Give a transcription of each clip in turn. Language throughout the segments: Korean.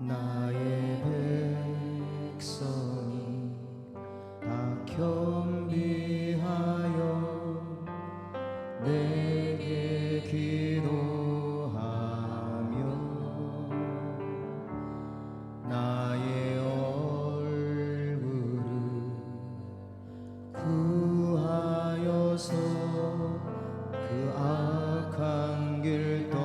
나의 백성이 다 겸비하여 내게 기도하며 나의 얼굴을 구하여서 그 악한 길 떠나며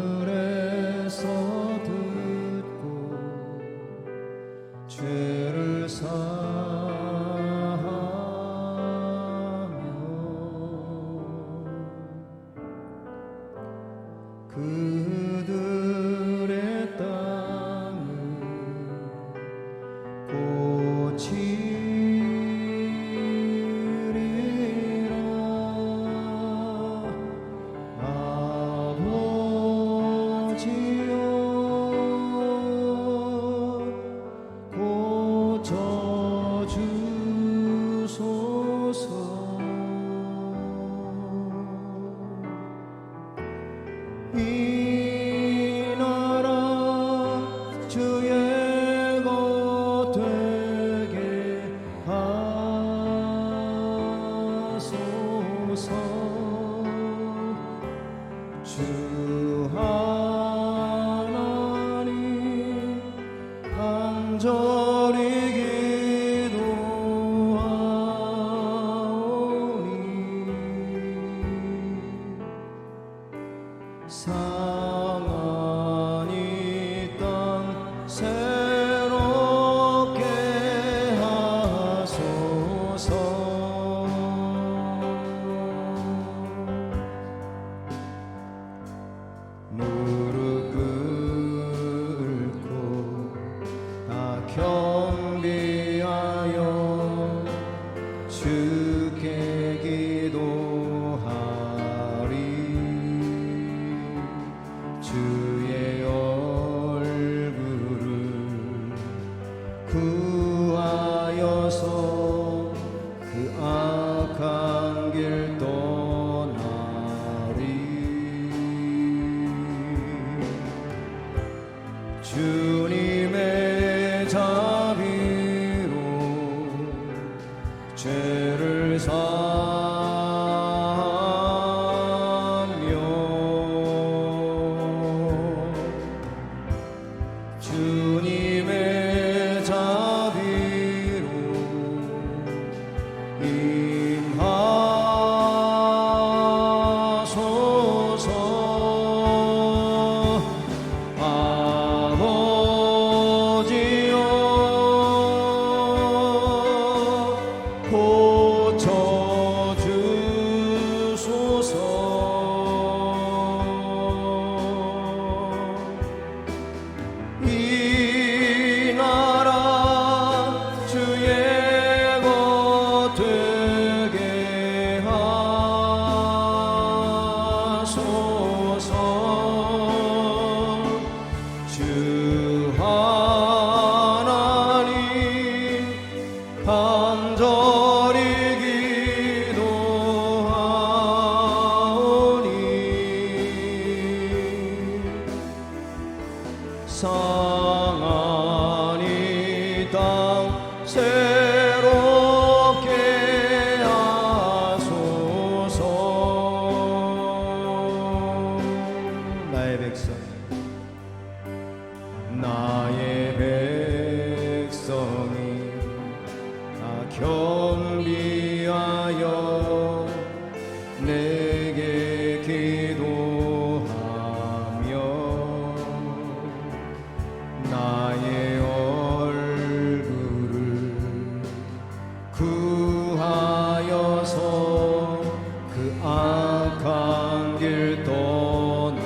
하늘에서 듣고 죄를 사하며 그들의 땅을 고치리라. 아버지여 고쳐주소서. 이 나라 주의 것 되게 하소서. 주 하나님 간절히 기도하오니 상한 이 땅 새롭게 하소서. 무릎 꿇고 다 겸비하여 주께 기도하리. 주의 얼굴을 구하여서 그 악한 길 떠나리. 주님의 자비로 죄를 주님의 자비로 임하소서. 아버지여 고쳐주소서. 이 나라 주의 것 되게 하소서. 주 하나님 간절히 기도하오니 상한 이 땅 새롭게 하소서. 나의 백성 나의 백성이 다 겸비하여 내게 기도하며 나의 얼굴을 구하여서 그 악한 길 떠나며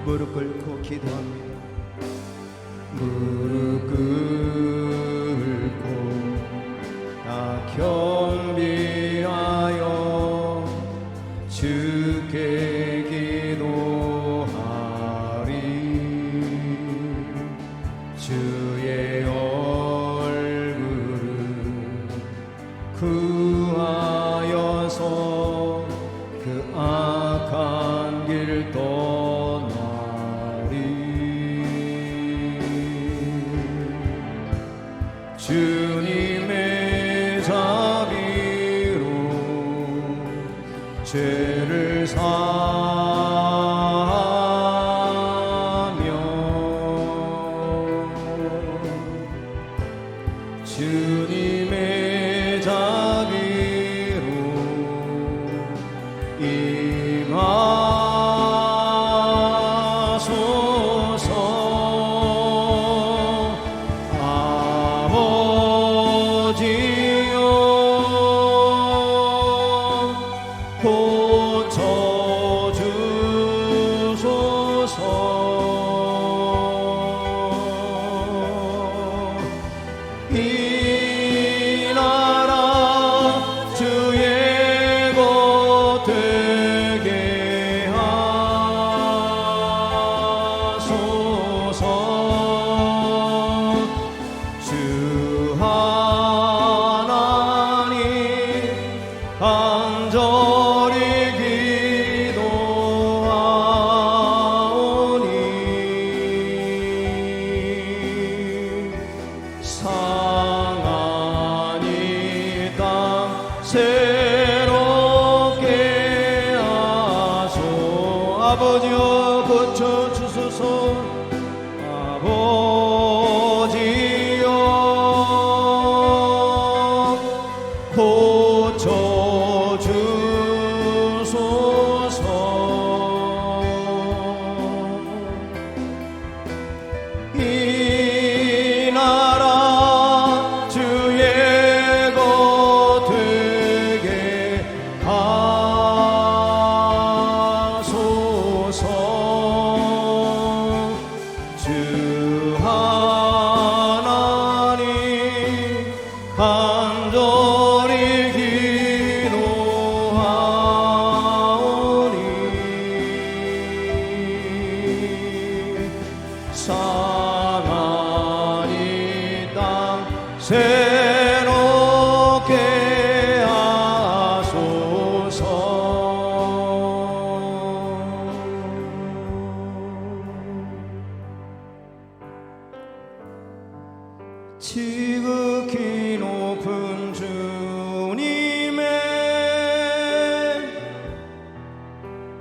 무릎 꿇고 기도합니다. 무릎 꿇고 다 겸비하여 주께 기도하리. 주의 얼굴을 구하여서 그 악한 길 떠나리. 주님의 자비로 죄를 사며 주님의 자비로 임하소서. 아버지여 고쳐주소서. 이 나라 주의 것 되게 하소서. 주 하나님 간절히 기도하오니 상한 이 땅 새롭게 하소. 아버지여 고쳐주소서. 아버지여 고쳐주소서. 이 나라 주의 것 되게 하소서. 주 하나님 간절히 기도하오니 상한 이 땅 새롭게 하소서. 지극히 높은 주님의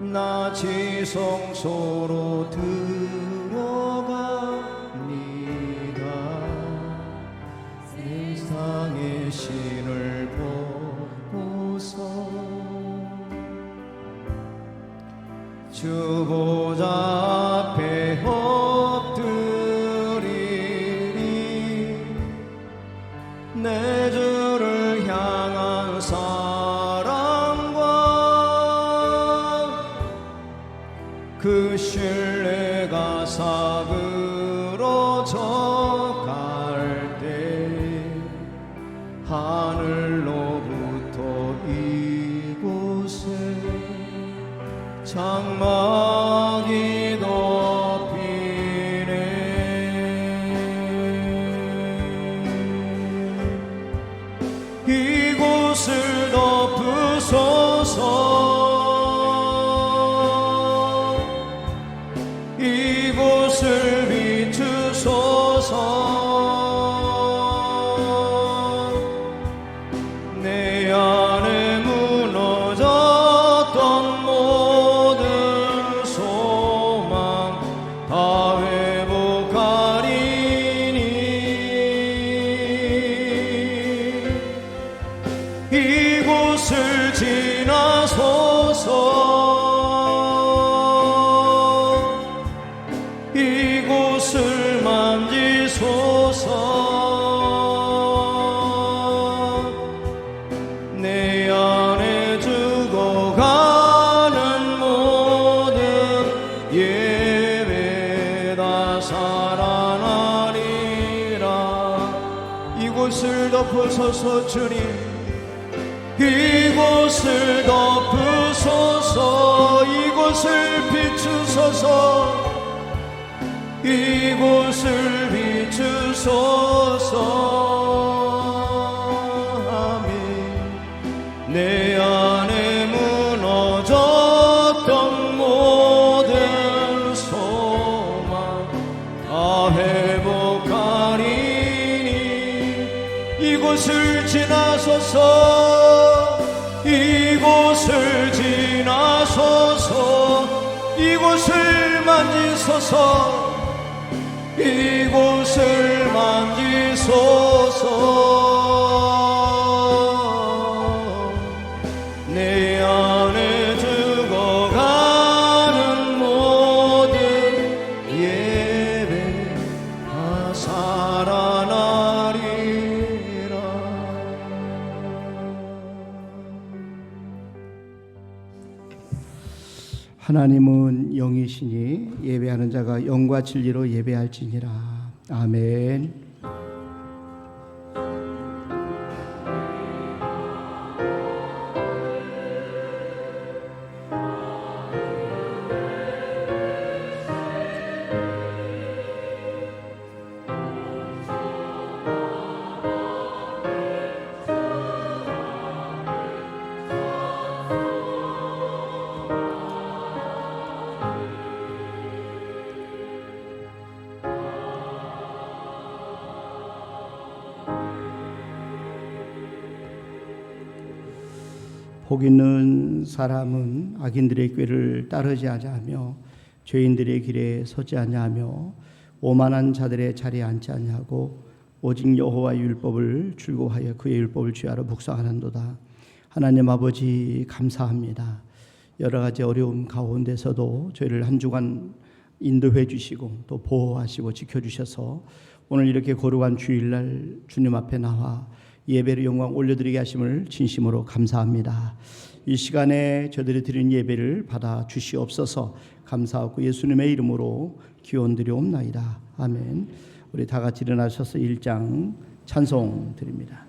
나 지성소로 들어갑니다. 세상의 신을 보고서 주 보좌 앞에 엎드리리. 내 주를 향한 사랑과 그 신뢰가 사그러져 갈 때 하늘로부터 이곳에 장막이 덮이네. 이곳을 덮으소서. 이곳을 비추소서. 내 안에 무너졌던 모든 소망 다 회복하리니. 이곳을 지나소서. 이곳 덮으소서. 주님 이곳을 덮으소서. 이곳을 비추소서. 이곳을 비추소서. 아멘. 내 안에 무너졌던 모든 소망 다 회복하리니 이곳을 지나소서. 이곳을 지나소서. 이곳을 만지소서. 이곳을 만지소서. 내 안에 죽어가는 모든 예배 다 살아나리라. 하나님은 영이시니 예배하는 자가 영과 진리로 예배할지니라. 아멘. 복 있는 사람은 악인들의 꾀를 따르지 아니하며 죄인들의 길에 서지 아니하며 오만한 자들의 자리에 앉지 아니하고 오직 여호와의 율법을 즐거워하여 그의 율법을 취하러 묵상하는도다. 하나님 아버지 감사합니다. 여러 가지 어려움 가운데서도 저희를 한 주간 인도해 주시고 또 보호하시고 지켜주셔서 오늘 이렇게 거룩한 주일날 주님 앞에 나와 예배를 영광 올려드리게 하심을 진심으로 감사합니다. 이 시간에 저들이 드린 예배를 받아 주시옵소서. 감사하고 예수님의 이름으로 기원드리옵나이다. 아멘. 우리 다 같이 일어나셔서 1장 찬송 드립니다.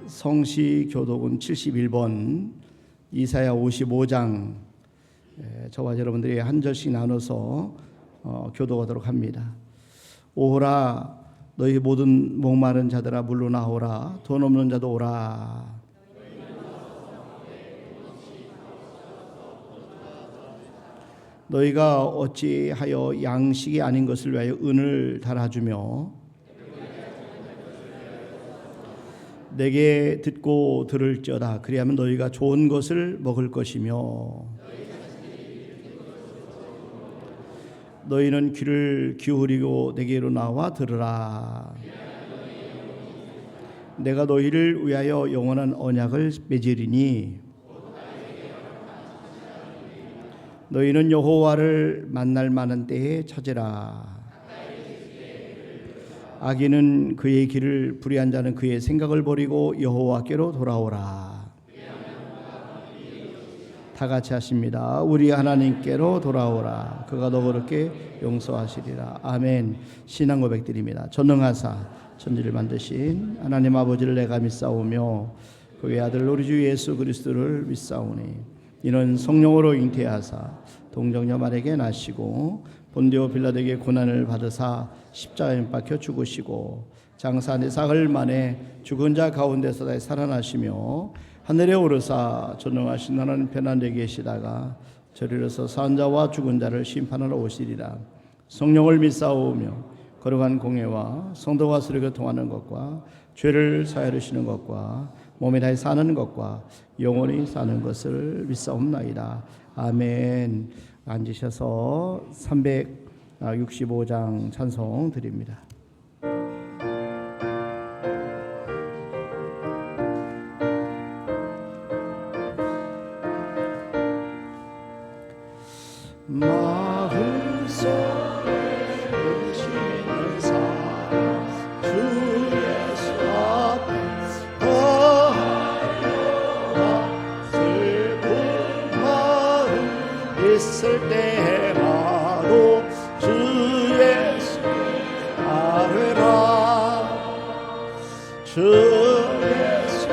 성시교독은 71번, 이사야 55장, 저와 여러분들이 한 절씩 나눠서 교독하도록 합니다. 오라 너희 모든 목마른 자들아 물로 나오라. 돈 없는 자도 오라. 너희가 어찌하여 양식이 아닌 것을 위하여 은을 달아주며 내게 듣고 들을지어다. 그리하면 너희가 좋은 것을 먹을 것이며 너희는 귀를 기울이고 내게로 나와 들으라. 내가 너희를 위하여 영원한 언약을 맺으리니 너희는 여호와를 만날 만한 때에 찾으라. 악인은 그의 길을 불의한 자는 그의 생각을 버리고 여호와께로 돌아오라. 다 같이 하십니다. 우리 하나님께로 돌아오라. 그가 너그럽게 용서하시리라. 아멘. 신앙 고백드립니다. 전능하사 천지를 만드신 하나님 아버지를 내가 믿사오며 그의 아들 우리 주 예수 그리스도를 믿사오니 이는 성령으로 잉태하사 동정녀 마리아에게 나시고 본디오 빌라도에게 고난을 받으사 십자가에 못 박혀 죽으시고 장사 4사흘 만에 죽은 자 가운데서 다시 살아나시며 하늘에 오르사 전능하신 하나님 편안히 계시다가 저리로서 산자와 죽은 자를 심판하러 오시리라. 성령을 믿사오며 거룩한 공예와 성도가 서로 교통하는 것과 죄를 사하여주시는 것과 몸에 다해 사는 것과 영원히 사는 것을 믿사옵나이다. 아멘. 앉으셔서 365장 찬송 드립니다. 마음속에 근심 있는 사람 주 예수 앞에 거하여라. 슬픈 마음 있을 때라도 주 예수 아뢰라. 주 예수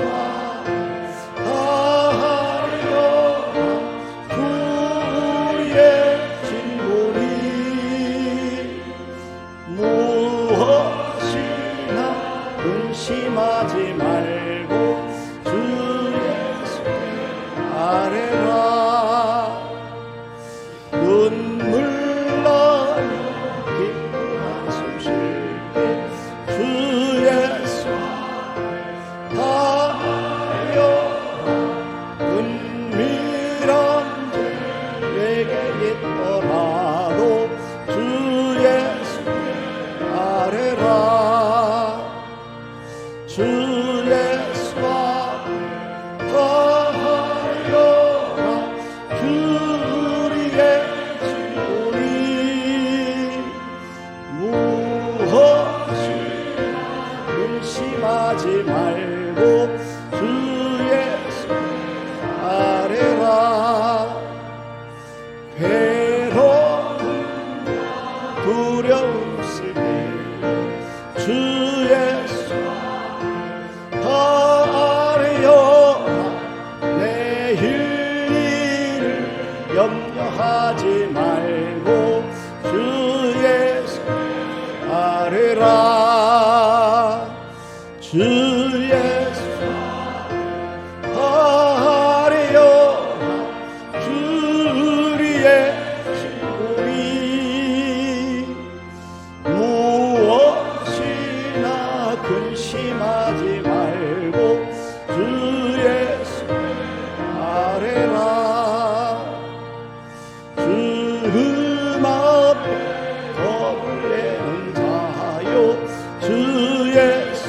근심하지 말고 주 예수 아뢰라. 눈물 나며 기쁜 한숨 쉴 때 주 예수 아뢰라. 은밀한 죄 내게 있더라도 주 예수 아뢰라. 주 예수 앞에 거하여라. 주 우리의 친구니 무엇이나 근심하지 말고 주 예수 아뢰라. 괴로움과 두려움 있을 때 주 예수 내일 일을 염려하지 말고 주 예수 아뢰라. 주 예수 아뢰라. 주 우리의 친구니 무엇이나 근심하지 말고 주 예수 아뢰라. 주름 앞에 겁을 내는 자요 주 예수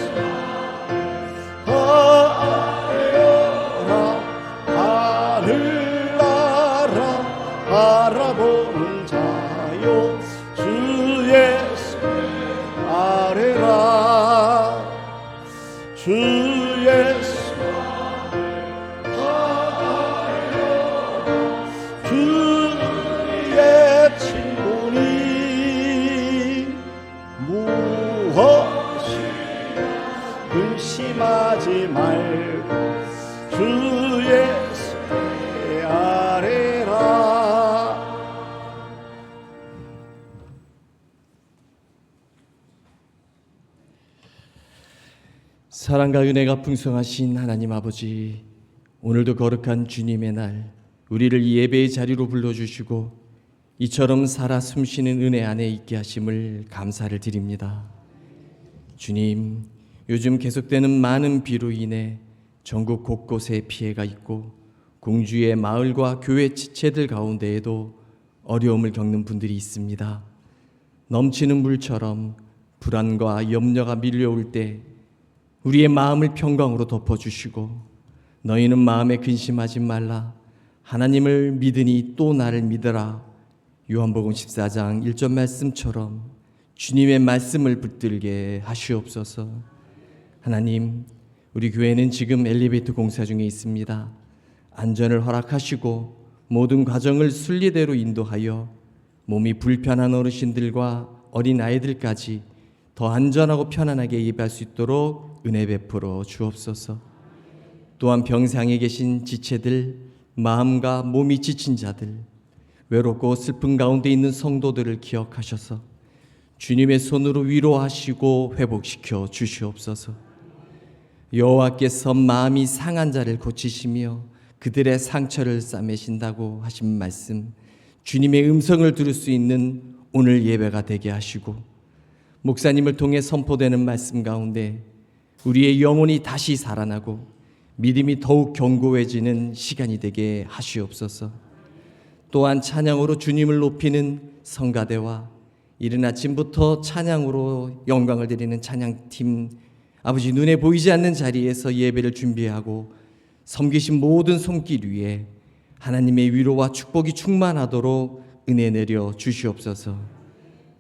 아뢰라. 하늘 나라 바라보는 자요 주 예수 아뢰라. 주 예수 주의 친구니 무엇이나 근심하지 말고 주 예수께 아뢰라. 사랑과 은혜가 풍성하신 하나님 아버지, 오늘도 거룩한 주님의 날 우리를 이 예배의 자리로 불러주시고 이처럼 살아 숨쉬는 은혜 안에 있게 하심을 감사를 드립니다. 주님, 요즘 계속되는 많은 비로 인해 전국 곳곳에 피해가 있고 공주의 마을과 교회 지체들 가운데에도 어려움을 겪는 분들이 있습니다. 넘치는 물처럼 불안과 염려가 밀려올 때 우리의 마음을 평강으로 덮어주시고 너희는 마음에 근심하지 말라. 하나님을 믿으니 또 나를 믿으라. 요한복음 14장 1절 말씀처럼 주님의 말씀을 붙들게 하시옵소서. 하나님, 우리 교회는 지금 엘리베이터 공사 중에 있습니다. 안전을 허락하시고 모든 과정을 순리대로 인도하여 몸이 불편한 어르신들과 어린 아이들까지 더 안전하고 편안하게 예배할 수 있도록 은혜 베풀어 주옵소서. 또한 병상에 계신 지체들, 마음과 몸이 지친 자들, 외롭고 슬픈 가운데 있는 성도들을 기억하셔서 주님의 손으로 위로하시고 회복시켜 주시옵소서. 여호와께서 마음이 상한 자를 고치시며 그들의 상처를 싸매신다고 하신 말씀, 주님의 음성을 들을 수 있는 오늘 예배가 되게 하시고, 목사님을 통해 선포되는 말씀 가운데 우리의 영혼이 다시 살아나고 믿음이 더욱 견고해지는 시간이 되게 하시옵소서. 또한 찬양으로 주님을 높이는 성가대와 이른 아침부터 찬양으로 영광을 드리는 찬양팀, 아버지 눈에 보이지 않는 자리에서 예배를 준비하고 섬기신 모든 손길 위에 하나님의 위로와 축복이 충만하도록 은혜 내려 주시옵소서.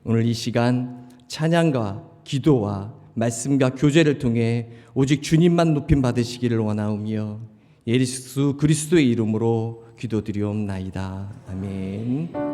오늘 이 시간 찬양과 기도와 말씀과 교제를 통해 오직 주님만 높임 받으시기를 원하오며 예수 그리스도의 이름으로 기도드리옵나이다. 아멘.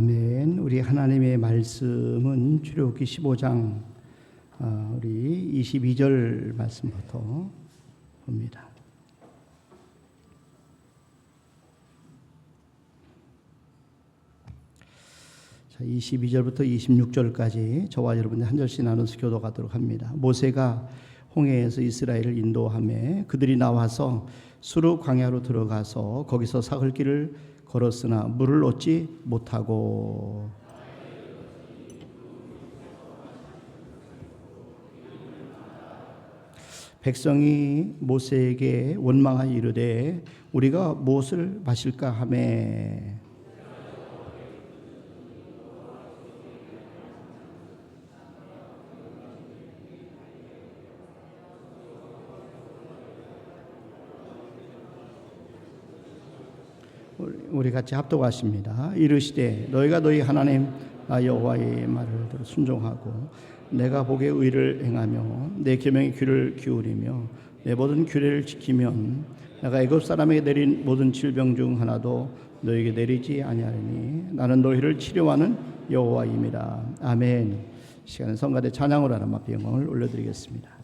아멘. 우리 하나님의 말씀은 출애굽기 15장 우리 22절 말씀부터 봅니다. 자, 22절부터 26절까지 저와 여러분들 한 절씩 나눠서 교도하도록 합니다. 모세가 홍해에서 이스라엘을 인도하며 그들이 나와서 수르 광야로 들어가서 거기서 사흘길을 걸었으나 물을 얻지 못하고 백성이 모세에게 원망하여 이르되 우리가 무엇을 마실까 하매 우리 같이 합독하십니다. 이르시되 너희가 너희 하나님 나 여호와의 말을 들어 순종하고 내가 보게 의를 행하며 내 계명에 귀를 기울이며 내 모든 규례를 지키면 내가 애굽 사람에게 내린 모든 질병 중 하나도 너희에게 내리지 아니하리니 나는 너희를 치료하는 여호와임이라. 아멘. 시간은 성가대 찬양으로 하나님 앞에 영광을 올려드리겠습니다.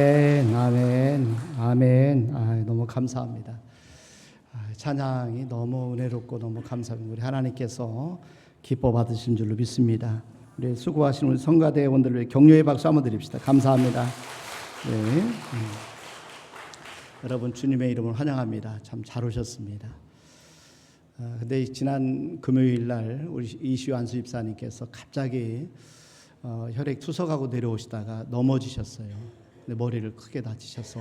아멘, 아멘, 아멘. 너무 감사합니다. 찬양이 너무 은혜롭고 너무 감사합니다. 우리 하나님께서 기뻐 받으신 줄로 믿습니다. 우리 수고하시는 우리 성가대원들을 격려의 박수 한번 드립시다. 감사합니다. 네. 여러분 주님의 이름을 환영합니다. 참 잘 오셨습니다. 근데 지난 금요일 날 우리 이시우 안수 집사님께서 갑자기 혈액 투석하고 내려오시다가 넘어지셨어요. 근데 머리를 크게 다치셔서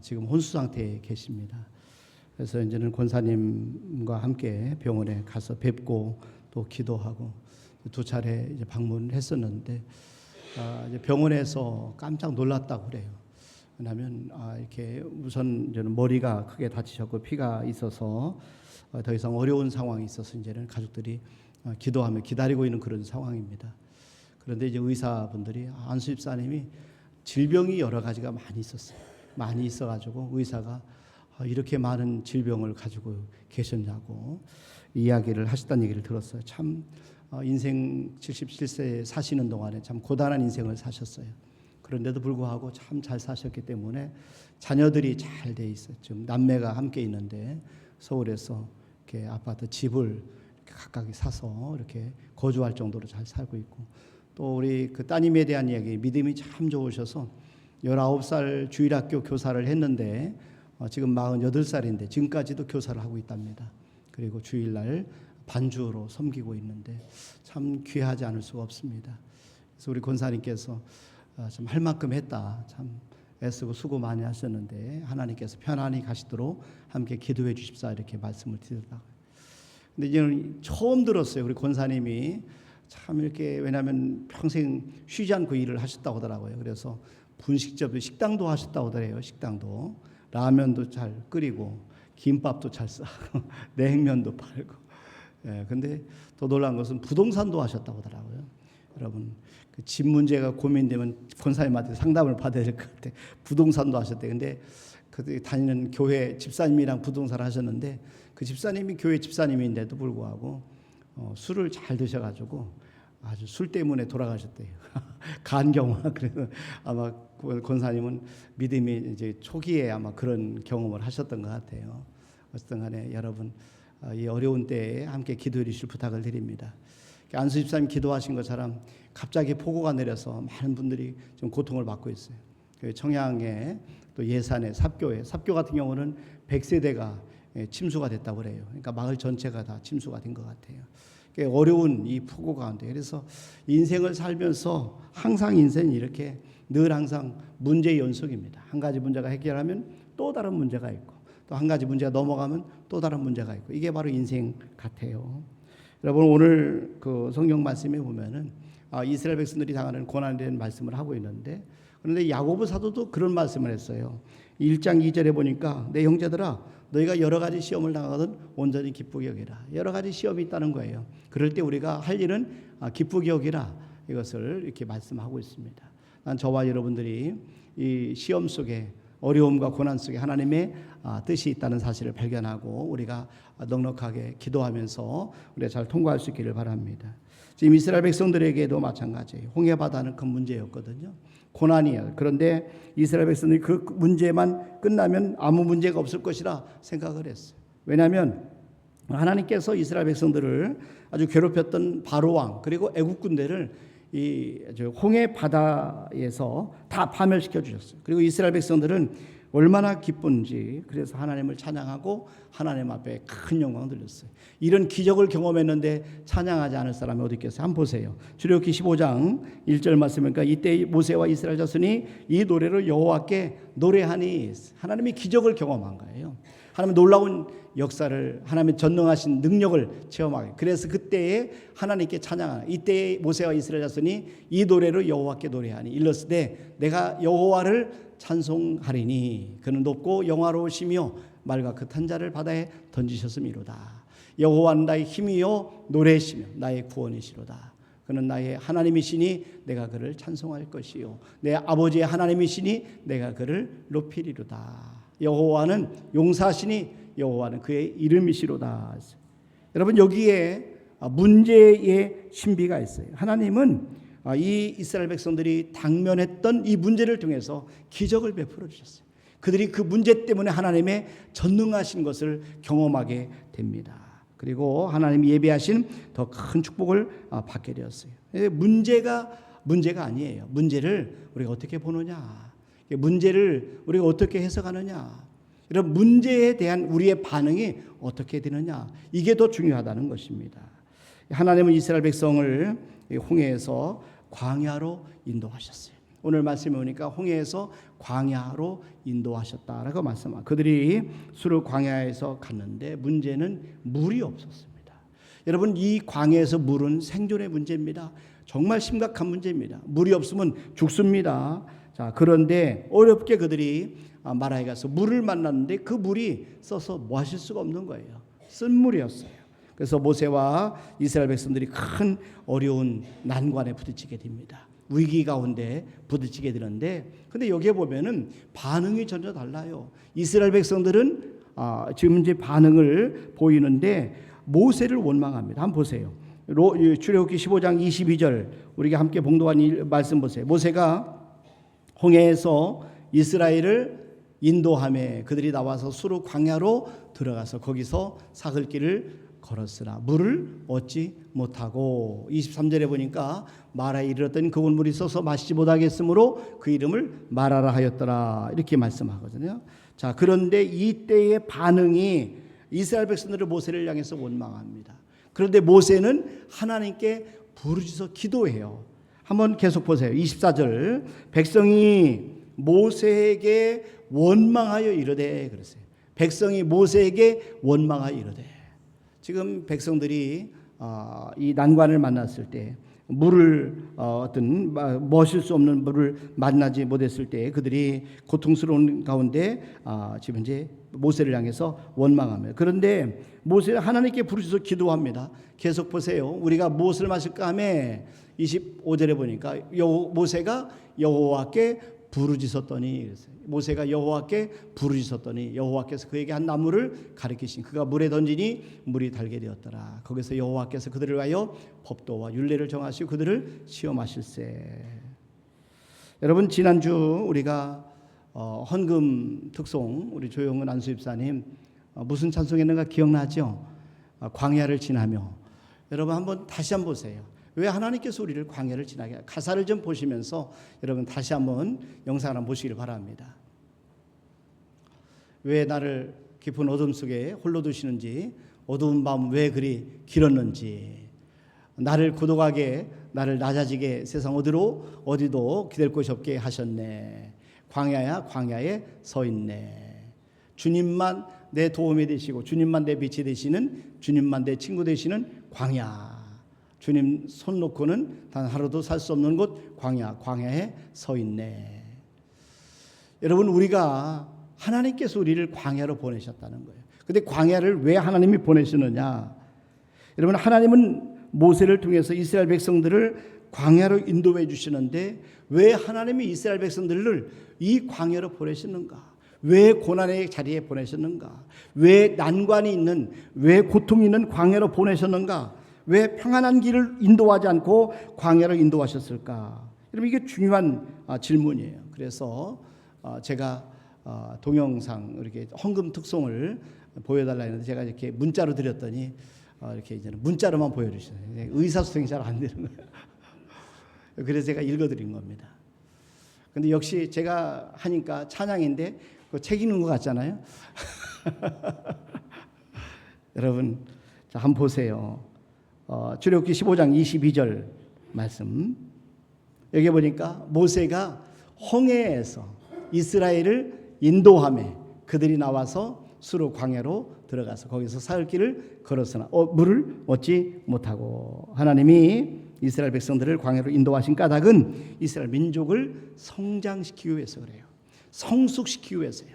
지금 혼수 상태에 계십니다. 그래서 이제는 권사님과 함께 병원에 가서 뵙고 또 기도하고 두 차례 이제 방문을 했었는데 이제 병원에서 깜짝 놀랐다고 그래요. 왜냐하면 이렇게 우선 이제는 머리가 크게 다치셨고 피가 있어서 더 이상 어려운 상황이 있어서 이제는 가족들이 기도하며 기다리고 있는 그런 상황입니다. 그런데 이제 의사분들이 안수 집사님이 질병이 여러 가지가 많이 있었어요. 많이 있어가지고 의사가 이렇게 많은 질병을 가지고 계셨냐고 이야기를 하셨다는 얘기를 들었어요. 참 인생 77세 사시는 동안에 참 고단한 인생을 사셨어요. 그런데도 불구하고 참 잘 사셨기 때문에 자녀들이 잘 돼 있어요. 지금 남매가 함께 있는데 서울에서 이렇게 아파트 집을 이렇게 각각 사서 이렇게 거주할 정도로 잘 살고 있고, 또 우리 그 따님에 대한 이야기, 믿음이 참 좋으셔서 19살 주일학교 교사를 했는데 지금 48살인데 지금까지도 교사를 하고 있답니다. 그리고 주일날 반주로 섬기고 있는데 참 귀하지 않을 수가 없습니다. 그래서 우리 권사님께서 좀 할 만큼 했다, 참 애쓰고 수고 많이 하셨는데 하나님께서 편안히 가시도록 함께 기도해 주십사 이렇게 말씀을 드리다가, 근데 이제 처음 들었어요. 우리 권사님이 참 이렇게, 왜냐하면 평생 쉬지 않고 일을 하셨다고 하더라고요. 그래서 분식집도 식당도 하셨다고 하더래요. 식당도 라면도 잘 끓이고 김밥도 잘 싸고 냉면도 팔고. 근데 더 놀라운 것은 부동산도 하셨다고 하더라고요. 여러분 그 집 문제가 고민되면 권사님한테 상담을 받아야 될 것 같아. 부동산도 하셨대. 근데 그 다니는 교회 집사님이랑 부동산을 하셨는데 그 집사님이 교회 집사님인데도 불구하고 술을 잘 드셔가지고 아주 술 때문에 돌아가셨대요. 간경화. 그래서 아마 권사님은 믿음이 이제 초기에 아마 그런 경험을 하셨던 것 같아요. 어쨌든 간에 여러분 이 어려운 때에 함께 기도해 주실 부탁을 드립니다. 안수 집사님 기도하신 것처럼 갑자기 폭우가 내려서 많은 분들이 좀 고통을 받고 있어요. 청양에 또 예산에 삽교 같은 경우는 100세대가 침수가 됐다고 그래요. 그러니까 마을 전체가 다 침수가 된 것 같아요. 어려운 이 폭우 가운데, 그래서 인생을 살면서 항상 인생이 이렇게 늘 항상 문제의 연속입니다. 한 가지 문제가 해결하면 또 다른 문제가 있고, 또 한 가지 문제가 넘어가면 또 다른 문제가 있고, 이게 바로 인생 같아요. 여러분 오늘 그 성경 말씀에 보면은 이스라엘 백성들이 당하는 고난에 대한 말씀을 하고 있는데, 그런데 야고보 사도도 그런 말씀을 했어요. 1장 2절에 보니까 내 형제들아 너희가 여러 가지 시험을 당하거든 온전히 기쁘게 여기라. 여러 가지 시험이 있다는 거예요. 그럴 때 우리가 할 일은 기쁘게 여기라, 이것을 이렇게 말씀하고 있습니다. 난 저와 여러분들이 이 시험 속에, 어려움과 고난 속에 하나님의 뜻이 있다는 사실을 발견하고 우리가 넉넉하게 기도하면서 우리가 잘 통과할 수 있기를 바랍니다. 지금 이스라엘 백성들에게도 마찬가지예요. 홍해바다는 큰 문제였거든요. 고난이에요. 그런데 이스라엘 백성들이 그 문제만 끝나면 아무 문제가 없을 것이라 생각을 했어요. 왜냐하면 하나님께서 이스라엘 백성들을 아주 괴롭혔던 바로 왕 그리고 애국 군대를 이 홍해 바다에서 다 파멸시켜 주셨어요. 그리고 이스라엘 백성들은 얼마나 기쁜지, 그래서 하나님을 찬양하고 하나님 앞에 큰 영광을 돌렸어요. 이런 기적을 경험했는데 찬양하지 않을 사람이 어디 있겠어요? 한번 보세요. 출애굽기 15장 1절 말씀이니까 이때 모세와 이스라엘 자손이 이 노래를 여호와께 노래하니, 하나님이 기적을 경험한 거예요. 하나님의 놀라운 역사를, 하나님의 전능하신 능력을 체험하게. 그래서 그때에 하나님께 찬양하는, 이때에 모세와 이스라엘 자손이 이 노래를 여호와께 노래하니 일렀으되 내가 여호와를 찬송하리니 그는 높고 영화로우시며 말과 긋한 자를 바다에 던지셨음이로다. 여호와는 나의 힘이요 노래시며 나의 구원이시로다. 그는 나의 하나님이시니 내가 그를 찬송할 것이요 내 아버지의 하나님이시니 내가 그를 높이리로다. 여호와는 용사시니 여호와는 그의 이름이시로다. 여러분 여기에 문제의 신비가 있어요. 하나님은 이 이스라엘 백성들이 당면했던 이 문제를 통해서 기적을 베풀어 주셨어요. 그들이 그 문제 때문에 하나님의 전능하신 것을 경험하게 됩니다. 그리고 하나님이 예비하신 더 큰 축복을 받게 되었어요. 문제가 아니에요. 문제를 우리가 어떻게 보느냐, 문제를 우리가 어떻게 해석하느냐, 이런 문제에 대한 우리의 반응이 어떻게 되느냐, 이게 더 중요하다는 것입니다. 하나님은 이스라엘 백성을 홍해에서 광야로 인도하셨어요. 오늘 말씀에 보니까 홍해에서 광야로 인도하셨다라고 말씀합니다. 그들이 수르 광야에서 갔는데 문제는 물이 없었습니다. 여러분, 이 광야에서 물은 생존의 문제입니다. 정말 심각한 문제입니다. 물이 없으면 죽습니다. 자, 그런데 어렵게 그들이 마라에 가서 물을 만났는데 그 물이 써서 마실 수가 없는 거예요. 쓴 물이었어요. 그래서 모세와 이스라엘 백성들이 큰 어려운 난관에 부딪히게 됩니다. 위기 가운데 부딪히게 되는데, 근데 여기에 보면은 반응이 전혀 달라요. 이스라엘 백성들은 지금 이제 반응을 보이는데 모세를 원망합니다. 한번 보세요. 출애굽기 15장 22절 우리가 함께 봉독한 이 말씀 보세요. 모세가 홍해에서 이스라엘을 인도하며 그들이 나와서 수르 광야로 들어가서 거기서 사흘길을 걸었으나 물을 얻지 못하고, 23절에 보니까 마라에 이르렀더니 그곳 물이 써서 마시지 못하겠으므로 그 이름을 마라라 하였더라, 이렇게 말씀하거든요. 자, 그런데 이때의 반응이 이스라엘 백성들을 모세를 향해서 원망합니다. 그런데 모세는 하나님께 부르짖어 기도해요. 한번 계속 보세요. 24절, 백성이 모세에게 원망하여 이르되, 그랬어요. 백성이 모세에게 원망하여 이르되, 지금 백성들이 이 난관을 만났을 때, 물을 어떤 마실 수 없는 물을 만나지 못했을 때 그들이 고통스러운 가운데 지금 이제 모세를 향해서 원망합니다. 그런데 모세는 하나님께 부르짖어 기도합니다. 계속 보세요. 우리가 무엇을 마실까 하며 25절에 보니까 모세가 여호와께 부르짖었더니, 모세가 여호와께 부르짖었더니 여호와께서 그에게 한 나무를 가리키신, 그가 물에 던지니 물이 달게 되었더라. 거기서 여호와께서 그들을 위하여 법도와 율례를 정하시고 그들을 시험하실세. 여러분, 지난주 우리가 헌금 특송, 우리 조영은 안수집사님 무슨 찬송했는가 기억나죠? 광야를 지나며. 여러분 한번 다시 한번 보세요. 왜 하나님께서 우리를 광야를 지나게, 가사를 좀 보시면서 여러분 다시 한번 영상을 한번 보시길 바랍니다. 왜 나를 깊은 어둠 속에 홀로 두시는지, 어두운 밤 왜 그리 길었는지, 나를 고독하게, 나를 낮아지게 세상 어디도 기댈 곳이 없게 하셨네. 광야야 광야에 서 있네. 주님만 내 도움이 되시고, 주님만 내 빛이 되시는, 주님만 내 친구 되시는 광야. 주님 손 놓고는 단 하루도 살 수 없는 곳 광야에 서 있네. 여러분, 우리가 하나님께서 우리를 광야로 보내셨다는 거예요. 근데 광야를 왜 하나님이 보내시느냐? 여러분, 하나님은 모세를 통해서 이스라엘 백성들을 광야로 인도해 주시는데 왜 하나님이 이스라엘 백성들을 이 광야로 보내시는가? 왜 고난의 자리에 보내셨는가? 왜 난관이 있는, 왜 고통이 있는 광야로 보내셨는가? 왜 평안한 길을 인도하지 않고 광야로 인도하셨을까? 여러분, 이게 중요한 질문이에요. 그래서 제가 동영상 이렇게 헌금 특송을 보여달라 했는데 제가 이렇게 문자로 드렸더니 이렇게 이제는 문자로만 보여주시네요. 의사소통이 잘 안 되는 거예요. 그래서 제가 읽어드린 겁니다. 근데 역시 제가 하니까 찬양인데 책 읽는 것 같잖아요. 여러분, 자, 한번 보세요. 출애굽기 15장 22절 말씀. 여기 보니까 모세가 홍해에서 이스라엘을 인도하며 그들이 나와서 수르 광야로 들어가서 거기서 사흘길을 걸었으나 물을 얻지 못하고, 하나님이 이스라엘 백성들을 광야로 인도하신 까닭은 이스라엘 민족을 성장시키기 위해서 그래요. 성숙시키기 위해서요.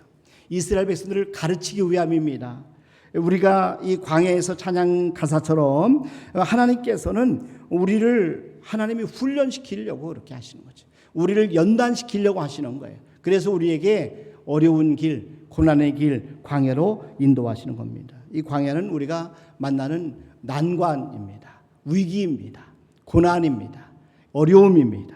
이스라엘 백성들을 가르치기 위함입니다. 우리가 이 광야에서 찬양 가사처럼 하나님께서는 우리를, 하나님이 훈련시키려고 그렇게 하시는 거죠. 우리를 연단시키려고 하시는 거예요. 그래서 우리에게 어려운 길, 고난의 길, 광야로 인도하시는 겁니다. 이 광야는 우리가 만나는 난관입니다. 위기입니다. 고난입니다. 어려움입니다.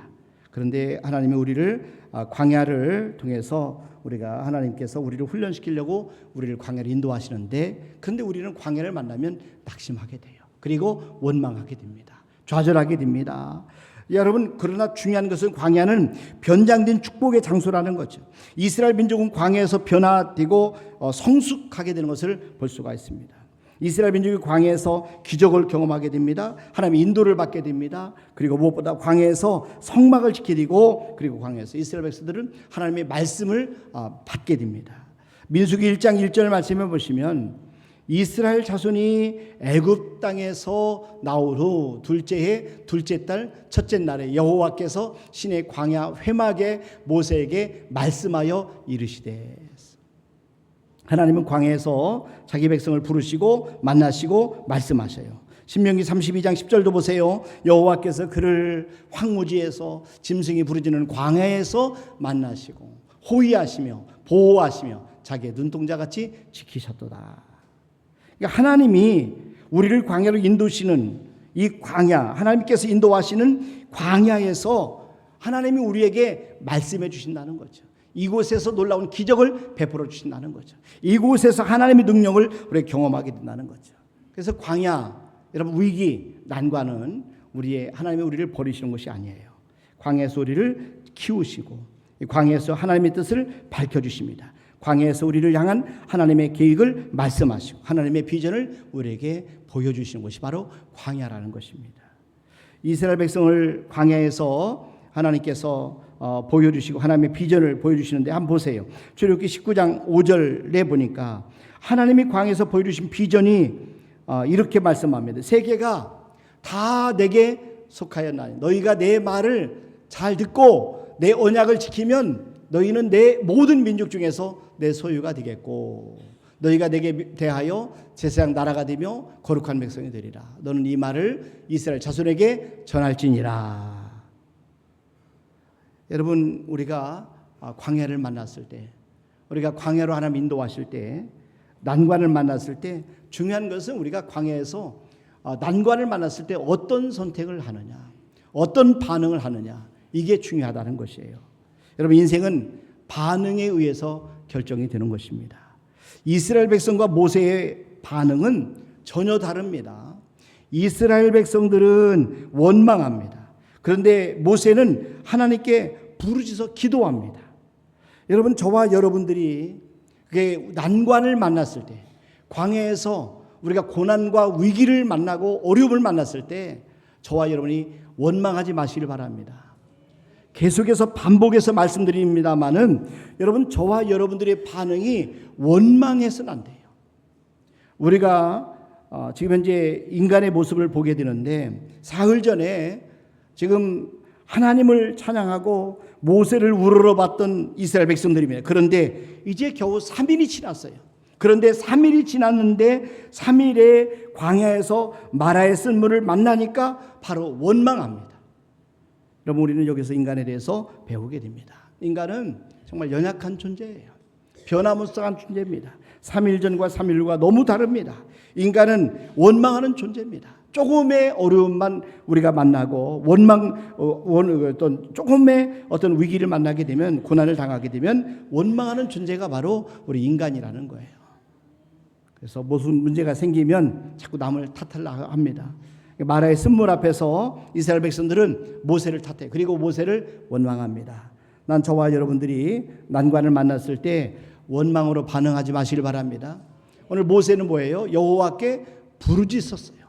그런데 하나님이 우리를 광야를 통해서 우리가 하나님께서 우리를 훈련시키려고 우리를 광야로 인도하시는데, 그런데 우리는 광야를 만나면 낙심하게 돼요. 그리고 원망하게 됩니다. 좌절하게 됩니다. 여러분, 그러나 중요한 것은 광야는 변장된 축복의 장소라는 거죠. 이스라엘 민족은 광야에서 변화되고 성숙하게 되는 것을 볼 수가 있습니다. 이스라엘 민족이 광야에서 기적을 경험하게 됩니다. 하나님의 인도를 받게 됩니다. 그리고 무엇보다 광야에서 성막을 지키고, 그리고 광야에서 이스라엘 백성들은 하나님의 말씀을 받게 됩니다. 민수기 1장 1절 말씀을 보시면 이스라엘 자손이 애굽 땅에서 나온 후 둘째 해 둘째 달 첫째 날에 여호와께서 시내 광야 회막에 모세에게 말씀하여 이르시되. 하나님은 광야에서 자기 백성을 부르시고 만나시고 말씀하셔요. 신명기 32장 10절도 보세요. 여호와께서 그를 황무지에서 짐승이 부르짖는 광야에서 만나시고 호위하시며 보호하시며 자기의 눈동자같이 지키셨도다. 그러니까 하나님이 우리를 광야로 인도시는 이 광야, 하나님께서 인도하시는 광야에서 하나님이 우리에게 말씀해 주신다는 거죠. 이곳에서 놀라운 기적을 베풀어 주신다는 거죠. 이곳에서 하나님의 능력을 우리가 경험하게 된다는 거죠. 그래서 광야, 여러분, 위기, 난관은 하나님이 우리를 버리시는 것이 아니에요. 광야에서 우리를 키우시고 광야에서 하나님의 뜻을 밝혀주십니다. 광야에서 우리를 향한 하나님의 계획을 말씀하시고 하나님의 비전을 우리에게 보여주시는 것이 바로 광야라는 것입니다. 이스라엘 백성을 광야에서 하나님께서 보여주시고 하나님의 비전을 보여주시는데 한번 보세요. 출애굽기 19장 5절에 보니까 하나님이 광야에서 보여주신 비전이 이렇게 말씀합니다. 세계가 다 내게 속하였나니 너희가 내 말을 잘 듣고 내 언약을 지키면 너희는 내 모든 민족 중에서 내 소유가 되겠고 너희가 내게 대하여 제사장 나라가 되며 거룩한 백성이 되리라. 너는 이 말을 이스라엘 자손에게 전할지니라. 여러분, 우리가 광야를 만났을 때, 우리가 광야로 하나님 인도하실 때, 난관을 만났을 때 중요한 것은 우리가 광야에서 난관을 만났을 때 어떤 선택을 하느냐, 어떤 반응을 하느냐, 이게 중요하다는 것이에요. 여러분, 인생은 반응에 의해서 결정이 되는 것입니다. 이스라엘 백성과 모세의 반응은 전혀 다릅니다. 이스라엘 백성들은 원망합니다. 그런데 모세는 하나님께 부르짖어 기도합니다. 여러분, 저와 여러분들이 난관을 만났을 때, 광야에서 우리가 고난과 위기를 만나고 어려움을 만났을 때 저와 여러분이 원망하지 마시길 바랍니다. 계속해서 반복해서 말씀드립니다마는 여러분, 저와 여러분들의 반응이 원망해서는 안 돼요. 우리가 지금 현재 인간의 모습을 보게 되는데 사흘 전에 지금 하나님을 찬양하고 모세를 우러러봤던 이스라엘 백성들입니다. 그런데 이제 겨우 3일이 지났어요. 그런데 3일이 지났는데 3일에 광야에서 마라의 쓴물을 만나니까 바로 원망합니다. 여러분, 우리는 여기서 인간에 대해서 배우게 됩니다. 인간은 정말 연약한 존재예요. 변화무쌍한 존재입니다. 3일 전과 3일 후가 너무 다릅니다. 인간은 원망하는 존재입니다. 조금의 어려움만 우리가 만나고 어떤 조금의 어떤 위기를 만나게 되면, 고난을 당하게 되면 원망하는 존재가 바로 우리 인간이라는 거예요. 그래서 무슨 문제가 생기면 자꾸 남을 탓하려 합니다. 마라의 쓴물 앞에서 이스라엘 백성들은 모세를 탓해요. 그리고 모세를 원망합니다. 난 저와 여러분들이 난관을 만났을 때 원망으로 반응하지 마시길 바랍니다. 오늘 모세는 뭐예요? 여호와께 부르짖었어요.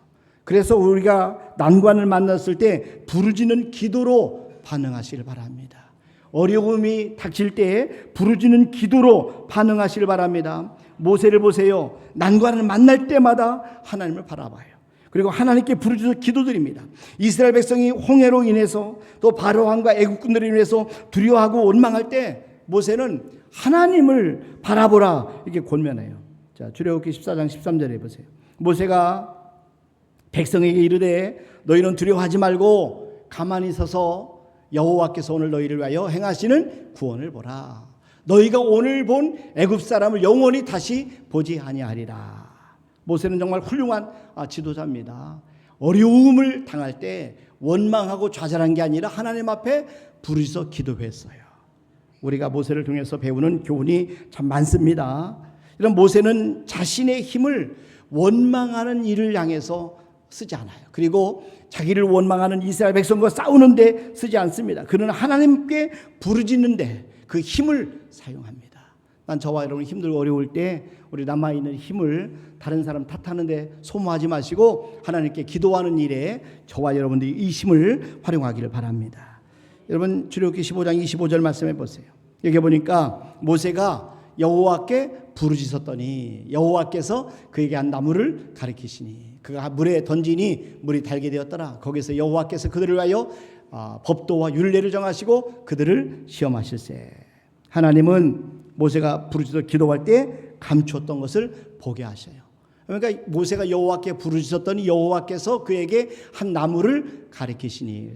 그래서 우리가 난관을 만났을 때 부르짖는 기도로 반응하시길 바랍니다. 어려움이 닥칠 때 부르짖는 기도로 반응하시길 바랍니다. 모세를 보세요. 난관을 만날 때마다 하나님을 바라봐요. 그리고 하나님께 부르짖어 기도드립니다. 이스라엘 백성이 홍해로 인해서 또 바로 왕과 애국군들로 인해서 두려워하고 원망할 때 모세는 하나님을 바라보라 이렇게 권면해요. 자, 출애굽기 14장 13절에 보세요. 모세가 백성에게 이르되 너희는 두려워하지 말고 가만히 서서 여호와께서 오늘 너희를 위하여 행하시는 구원을 보라. 너희가 오늘 본 애굽 사람을 영원히 다시 보지 아니하리라. 모세는 정말 훌륭한 지도자입니다. 어려움을 당할 때 원망하고 좌절한 게 아니라 하나님 앞에 부르짖어 기도했어요. 우리가 모세를 통해서 배우는 교훈이 참 많습니다. 이런 모세는 자신의 힘을 원망하는 일을 향해서 쓰지 않아요. 그리고 자기를 원망하는 이스라엘 백성과 싸우는데 쓰지 않습니다. 그는 하나님께 부르짖는데 그 힘을 사용합니다. 난 저와 여러분 힘들고 어려울 때 우리 남아있는 힘을 다른 사람 탓하는데 소모하지 마시고 하나님께 기도하는 일에 저와 여러분들이 이 힘을 활용하기를 바랍니다. 여러분 출애굽기 15장 25절 말씀해 보세요. 여기 보니까 모세가 여호와께 부르짖었더니 여호와께서 그에게 한 나무를 가리키시니 그가 물에 던지니 물이 달게 되었더라. 거기서 여호와께서 그들을 위하여 법도와 율례를 정하시고 그들을 시험하실세. 하나님은 모세가 부르짖어 기도할 때 감추었던 것을 보게 하셔요. 그러니까 모세가 여호와께 부르짖었더니 여호와께서 그에게 한 나무를 가리키시니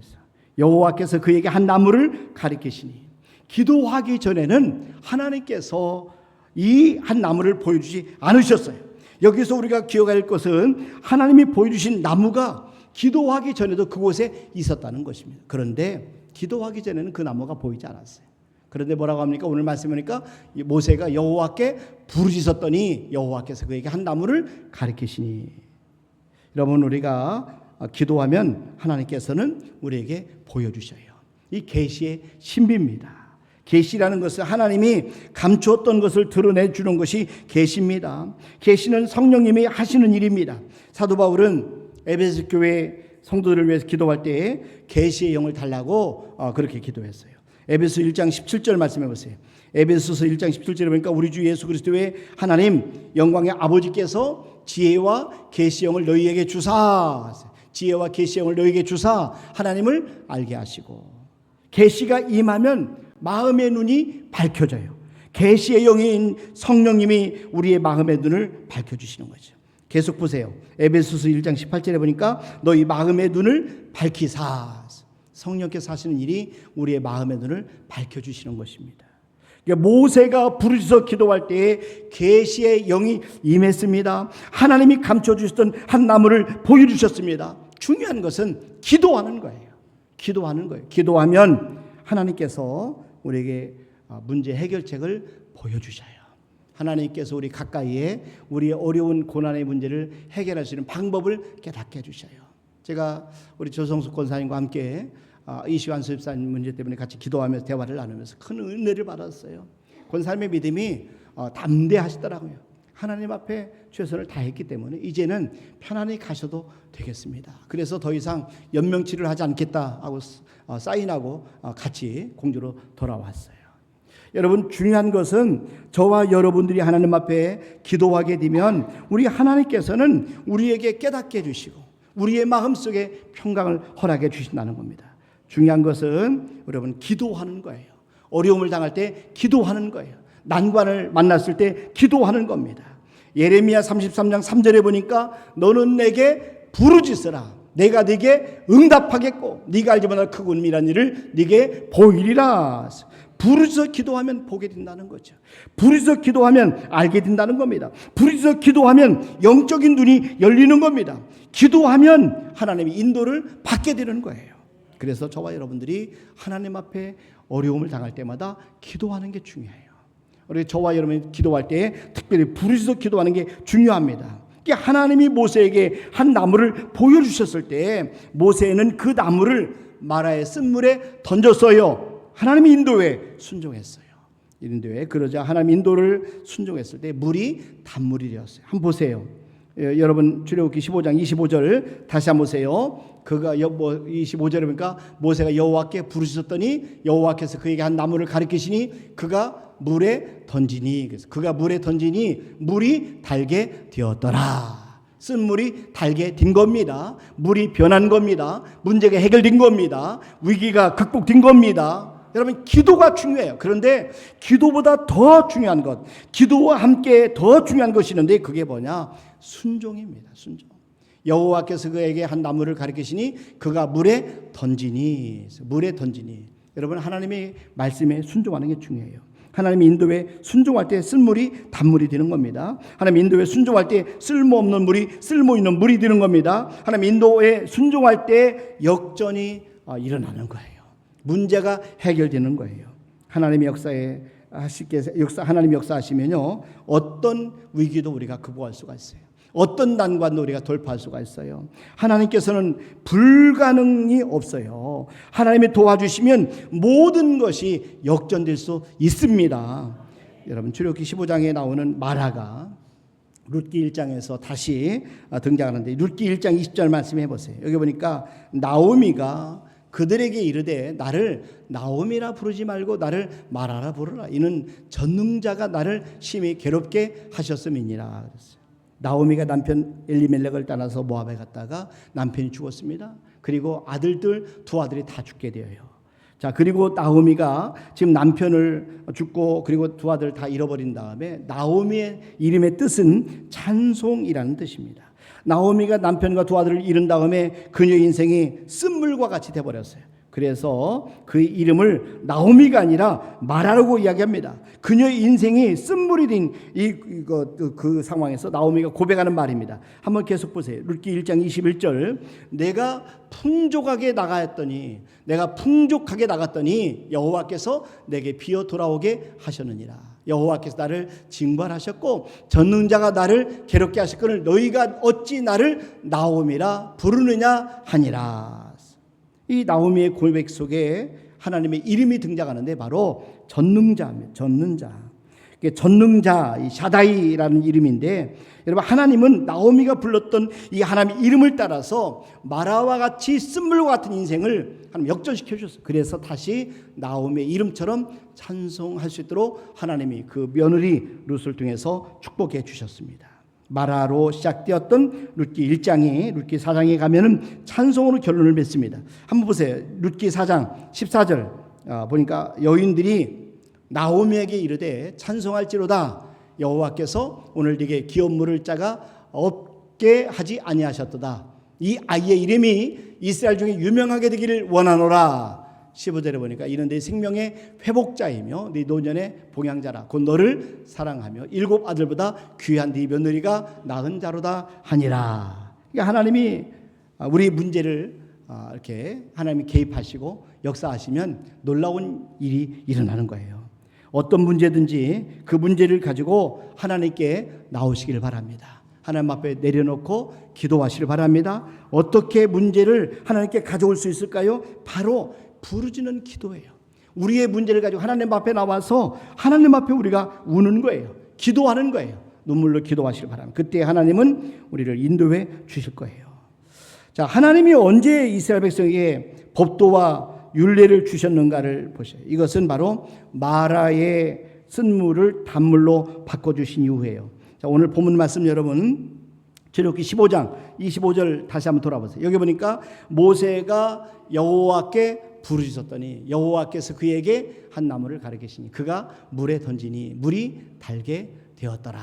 여호와께서 그에게 한 나무를 가리키시니 기도하기 전에는 하나님께서 이 한 나무를 보여주지 않으셨어요. 여기서 우리가 기억할 것은 하나님이 보여주신 나무가 기도하기 전에도 그곳에 있었다는 것입니다. 그런데 기도하기 전에는 그 나무가 보이지 않았어요. 그런데 뭐라고 합니까? 오늘 말씀하니까 모세가 여호와께 부르짖었더니 여호와께서 그에게 한 나무를 가리키시니. 여러분 우리가 기도하면 하나님께서는 우리에게 보여주셔요. 이 계시의 신비입니다. 계시라는 것은 하나님이 감추었던 것을 드러내주는 것이 계시입니다. 계시는 성령님이 하시는 일입니다. 사도 바울은 에베소 교회 성도들을 위해서 기도할 때 계시의 영을 달라고 그렇게 기도했어요. 에베소 1장 17절 말씀해 보세요. 에베소서 1장 17절에 보니까 우리 주 예수 그리스도의 하나님 영광의 아버지께서 지혜와 계시의 영을 너희에게 주사, 지혜와 계시의 영을 너희에게 주사 하나님을 알게 하시고, 계시가 임하면 마음의 눈이 밝혀져요. 계시의 영인 성령님이 우리의 마음의 눈을 밝혀주시는 거죠. 계속 보세요. 에베소서 1장 18절에 보니까 너희 마음의 눈을 밝히사. 성령께서 하시는 일이 우리의 마음의 눈을 밝혀주시는 것입니다. 모세가 부르짖어 기도할 때에 계시의 영이 임했습니다. 하나님이 감춰주셨던 한 나무를 보여주셨습니다. 중요한 것은 기도하는 거예요. 기도하는 거예요. 기도하면 하나님께서 우리에게 문제 해결책을 보여주셔요. 하나님께서 우리 가까이에 우리의 어려운 고난의 문제를 해결할 수 있는 방법을 깨닫게 해주셔요. 제가 우리 조성숙 권사님과 함께 이시환 수집사님 문제 때문에 같이 기도하면서 대화를 나누면서 큰 은혜를 받았어요. 권사님의 믿음이 담대하시더라고요. 하나님 앞에 최선을 다했기 때문에 이제는 편안히 가셔도 되겠습니다. 그래서 더 이상 연명치료를 하지 않겠다 하고 사인하고 같이 공주로 돌아왔어요. 여러분 중요한 것은 저와 여러분들이 하나님 앞에 기도하게 되면 우리 하나님께서는 우리에게 깨닫게 해주시고 우리의 마음속에 평강을 허락해 주신다는 겁니다. 중요한 것은 여러분 기도하는 거예요. 어려움을 당할 때 기도하는 거예요. 난관을 만났을 때 기도하는 겁니다. 예레미야 33장 3절에 보니까 너는 내게 부르짖으라. 내가 네게 응답하겠고 네가 알지 못할 크고 은밀한 일을 네게 보이리라. 부르짖어 기도하면 보게 된다는 거죠. 부르짖어 기도하면 알게 된다는 겁니다. 부르짖어 기도하면 영적인 눈이 열리는 겁니다. 기도하면 하나님의 인도를 받게 되는 거예요. 그래서 저와 여러분들이 하나님 앞에 어려움을 당할 때마다 기도하는 게 중요해요. 우리 저와 여러분이 기도할 때 특별히 부르짖어 기도하는 게 중요합니다. 하나님이 모세에게 한 나무를 보여주셨을 때 모세는 그 나무를 마라의 쓴물에 던졌어요. 하나님의 인도에 순종했어요. 인도에 그러자 하나님 인도를 순종했을 때 물이 단물이 되었어요. 한번 보세요. 여러분 출애굽기 15장 25절 다시 한번 보세요. 그가 25절에 보니까 모세가 여호와께 부르짖었더니 여호와께서 그에게 한 나무를 가리키시니 그가 물에 던지니, 그래서 그가 물에 던지니 물이 달게 되었더라. 쓴물이 달게 된 겁니다. 물이 변한 겁니다. 문제가 해결된 겁니다. 위기가 극복된 겁니다. 여러분 기도가 중요해요. 그런데 기도보다 더 중요한 것, 기도와 함께 더 중요한 것이 있는데 그게 뭐냐? 순종입니다. 순종. 여호와께서 그에게 한 나무를 가리키시니 그가 물에 던지니. 여러분 하나님의 말씀에 순종하는 게 중요해요. 하나님의 인도에 순종할 때 쓴물이 단물이 되는 겁니다. 하나님의 인도에 순종할 때 쓸모없는 물이 쓸모있는 물이 되는 겁니다. 하나님의 인도에 순종할 때 역전이 일어나는 거예요. 문제가 해결되는 거예요. 하나님의 하나님의 역사하시면요, 어떤 위기도 우리가 극복할 수가 있어요. 어떤 난관도 우리가 돌파할 수가 있어요. 하나님께서는 불가능이 없어요. 하나님이 도와주시면 모든 것이 역전될 수 있습니다. 여러분, 출애굽기 15장에 나오는 마라가 룻기 1장에서 다시 등장하는데, 룻기 1장 20절 말씀해 보세요. 여기 보니까 나오미가 그들에게 이르되 나를 나오미라 부르지 말고 나를 마라라 부르라. 이는 전능자가 나를 심히 괴롭게 하셨음이니라 그랬어요. 나오미가 남편 엘리멜렉을 따라서 모압에 갔다가 남편이 죽었습니다. 그리고 아들들 두 아들이 다 죽게 되어요. 자, 그리고 나오미가 지금 남편을 죽고 그리고 두 아들 다 잃어버린 다음에 나오미의 이름의 뜻은 찬송이라는 뜻입니다. 나오미가 남편과 두 아들을 잃은 다음에 그녀의 인생이 쓴물과 같이 돼버렸어요. 그래서 그 이름을 나오미가 아니라 마라라고 이야기합니다. 그녀의 인생이 쓴물이 된 그 상황에서 나오미가 고백하는 말입니다. 한번 계속 보세요. 룻기 1장 21절. 내가 풍족하게 나갔더니 여호와께서 내게 비어 돌아오게 하셨느니라. 여호와께서 나를 징벌하셨고 전능자가 나를 괴롭게 하셨거늘 너희가 어찌 나를 나오미라 부르느냐 하니라. 이 나오미의 고백 속에 하나님의 이름이 등장하는데 바로 전능자입니다. 전능자, 이 샤다이라는 이름인데, 여러분, 하나님은 나오미가 불렀던 이 하나님의 이름을 따라서 마라와 같이 쓴물과 같은 인생을 하나님 역전시켜 주셨어요. 그래서 다시 나오미의 이름처럼 찬송할 수 있도록 하나님이 그 며느리 룻을 통해서 축복해 주셨습니다. 마라로 시작되었던 룻기 1장이 룻기 4장에 가면은 찬송으로 결론을 맺습니다. 한번 보세요. 룻기 4장 14절 보니까 여인들이 나오미에게 이르되 찬송할지로다 여호와께서 오늘 네게 기업 물을 자가 없게 하지 아니하셨도다. 이 아이의 이름이 이스라엘 중에 유명하게 되기를 원하노라. 15절에 보니까 이는 네 생명의 회복자이며 네 노년의 봉양자라. 곧 너를 사랑하며 7 아들보다 귀한 네 며느리가 낳은 자로다 하니라. 그러니까 하나님이 우리 문제를 이렇게 하나님이 개입하시고 역사하시면 놀라운 일이 일어나는 거예요. 어떤 문제든지 그 문제를 가지고 하나님께 나오시기를 바랍니다. 하나님 앞에 내려놓고 기도하시길 바랍니다. 어떻게 문제를 하나님께 가져올 수 있을까요? 바로 부르짖는 기도예요. 우리의 문제를 가지고 하나님 앞에 나와서 하나님 앞에 우리가 우는 거예요. 기도하는 거예요. 눈물로 기도하시길 바랍니다. 그때 하나님은 우리를 인도해 주실 거예요. 자, 하나님이 언제 이스라엘 백성에게 법도와 율례를 주셨는가를 보세요. 이것은 바로 마라의 쓴물을 단물로 바꿔주신 이후에요. 자, 오늘 본문 말씀 여러분 출애굽기 15장 25절 다시 한번 돌아보세요. 여기 보니까 모세가 여호와께 부르짖었더니 여호와께서 그에게 한 나무를 가리키시니 그가 물에 던지니 물이 달게 되었더라.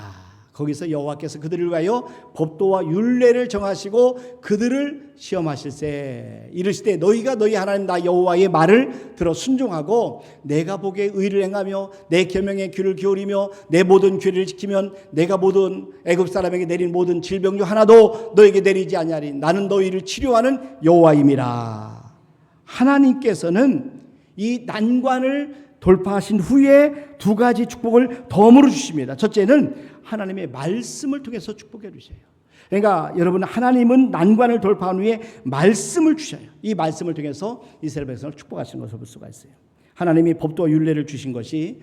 거기서 여호와께서 그들을 위하여 법도와 율례를 정하시고 그들을 시험하실세. 이르시되 너희가 너희 하나님 나 여호와의 말을 들어 순종하고 내가 보기에 의를 행하며 내 계명에 귀를 기울이며 내 모든 규례를 지키면 내가 모든 애굽 사람에게 내린 모든 질병 중 하나도 너에게 내리지 아니하리. 나는 너희를 치료하는 여호와임이라. 하나님께서는 이 난관을 돌파하신 후에 두 가지 축복을 덤으로 주십니다. 첫째는 하나님의 말씀을 통해서 축복해 주세요. 그러니까 여러분, 하나님은 난관을 돌파한 후에 말씀을 주셔요. 이 말씀을 통해서 이스라엘 백성을 축복하신 것을 볼 수가 있어요. 하나님이 법도와 율례를 주신 것이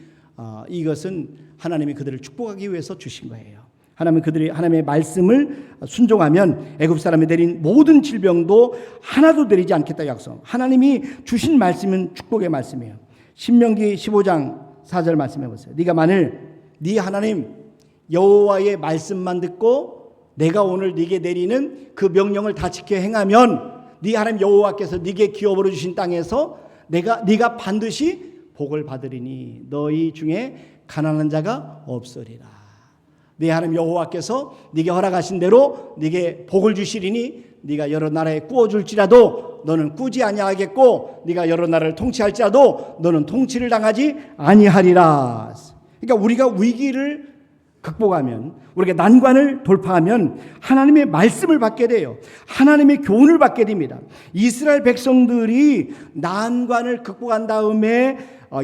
이것은 하나님이 그들을 축복하기 위해서 주신 거예요. 하나님은 그들이 하나님의 말씀을 순종하면 애굽 사람이 내린 모든 질병도 하나도 내리지 않겠다 약속. 하나님이 주신 말씀은 축복의 말씀이에요. 신명기 15장 4절 말씀해 보세요. 네가 만일 네 하나님 여호와의 말씀만 듣고 내가 오늘 네게 내리는 그 명령을 다 지켜 행하면 네 하나님 여호와께서 네게 기업으로 주신 땅에서 네가 반드시 복을 받으리니 너희 중에 가난한 자가 없으리라. 네 하나님 여호와께서 네게 허락하신 대로 네게 복을 주시리니 네가 여러 나라에 꾸어줄지라도 너는 꾸지 아니하겠고 네가 여러 나라를 통치할지라도 너는 통치를 당하지 아니하리라. 그러니까 우리가 위기를 극복하면, 우리가 난관을 돌파하면 하나님의 말씀을 받게 돼요. 하나님의 교훈을 받게 됩니다. 이스라엘 백성들이 난관을 극복한 다음에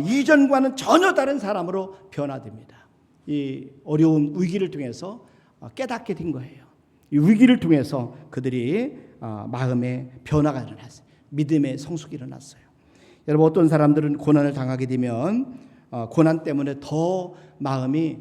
이전과는 전혀 다른 사람으로 변화됩니다. 이 어려운 위기를 통해서 깨닫게 된 거예요. 이 위기를 통해서 그들이 마음의 변화가 일어났어요. 믿음의 성숙이 일어났어요. 여러분, 어떤 사람들은 고난을 당하게 되면 고난 때문에 더 마음이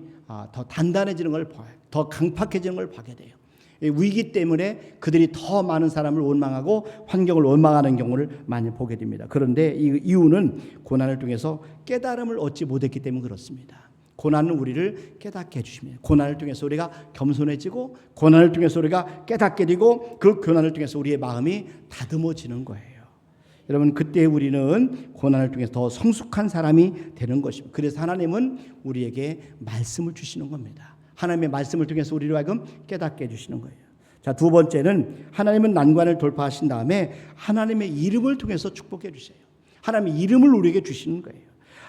더 단단해지는 걸 봐요. 더 강팍해지는 걸 보게 돼요. 이 위기 때문에 그들이 더 많은 사람을 원망하고 환경을 원망하는 경우를 많이 보게 됩니다. 그런데 이 이유는 고난을 통해서 깨달음을 얻지 못했기 때문에 그렇습니다. 고난은 우리를 깨닫게 해주십니다. 고난을 통해서 우리가 겸손해지고, 고난을 통해서 우리가 깨닫게 되고, 그 고난을 통해서 우리의 마음이 다듬어지는 거예요. 여러분, 그때 우리는 고난을 통해서 더 성숙한 사람이 되는 것입니다. 그래서 하나님은 우리에게 말씀을 주시는 겁니다. 하나님의 말씀을 통해서 우리를 하여금 깨닫게 해주시는 거예요. 자, 두 번째는 하나님은 난관을 돌파하신 다음에 하나님의 이름을 통해서 축복해 주세요. 하나님의 이름을 우리에게 주시는 거예요.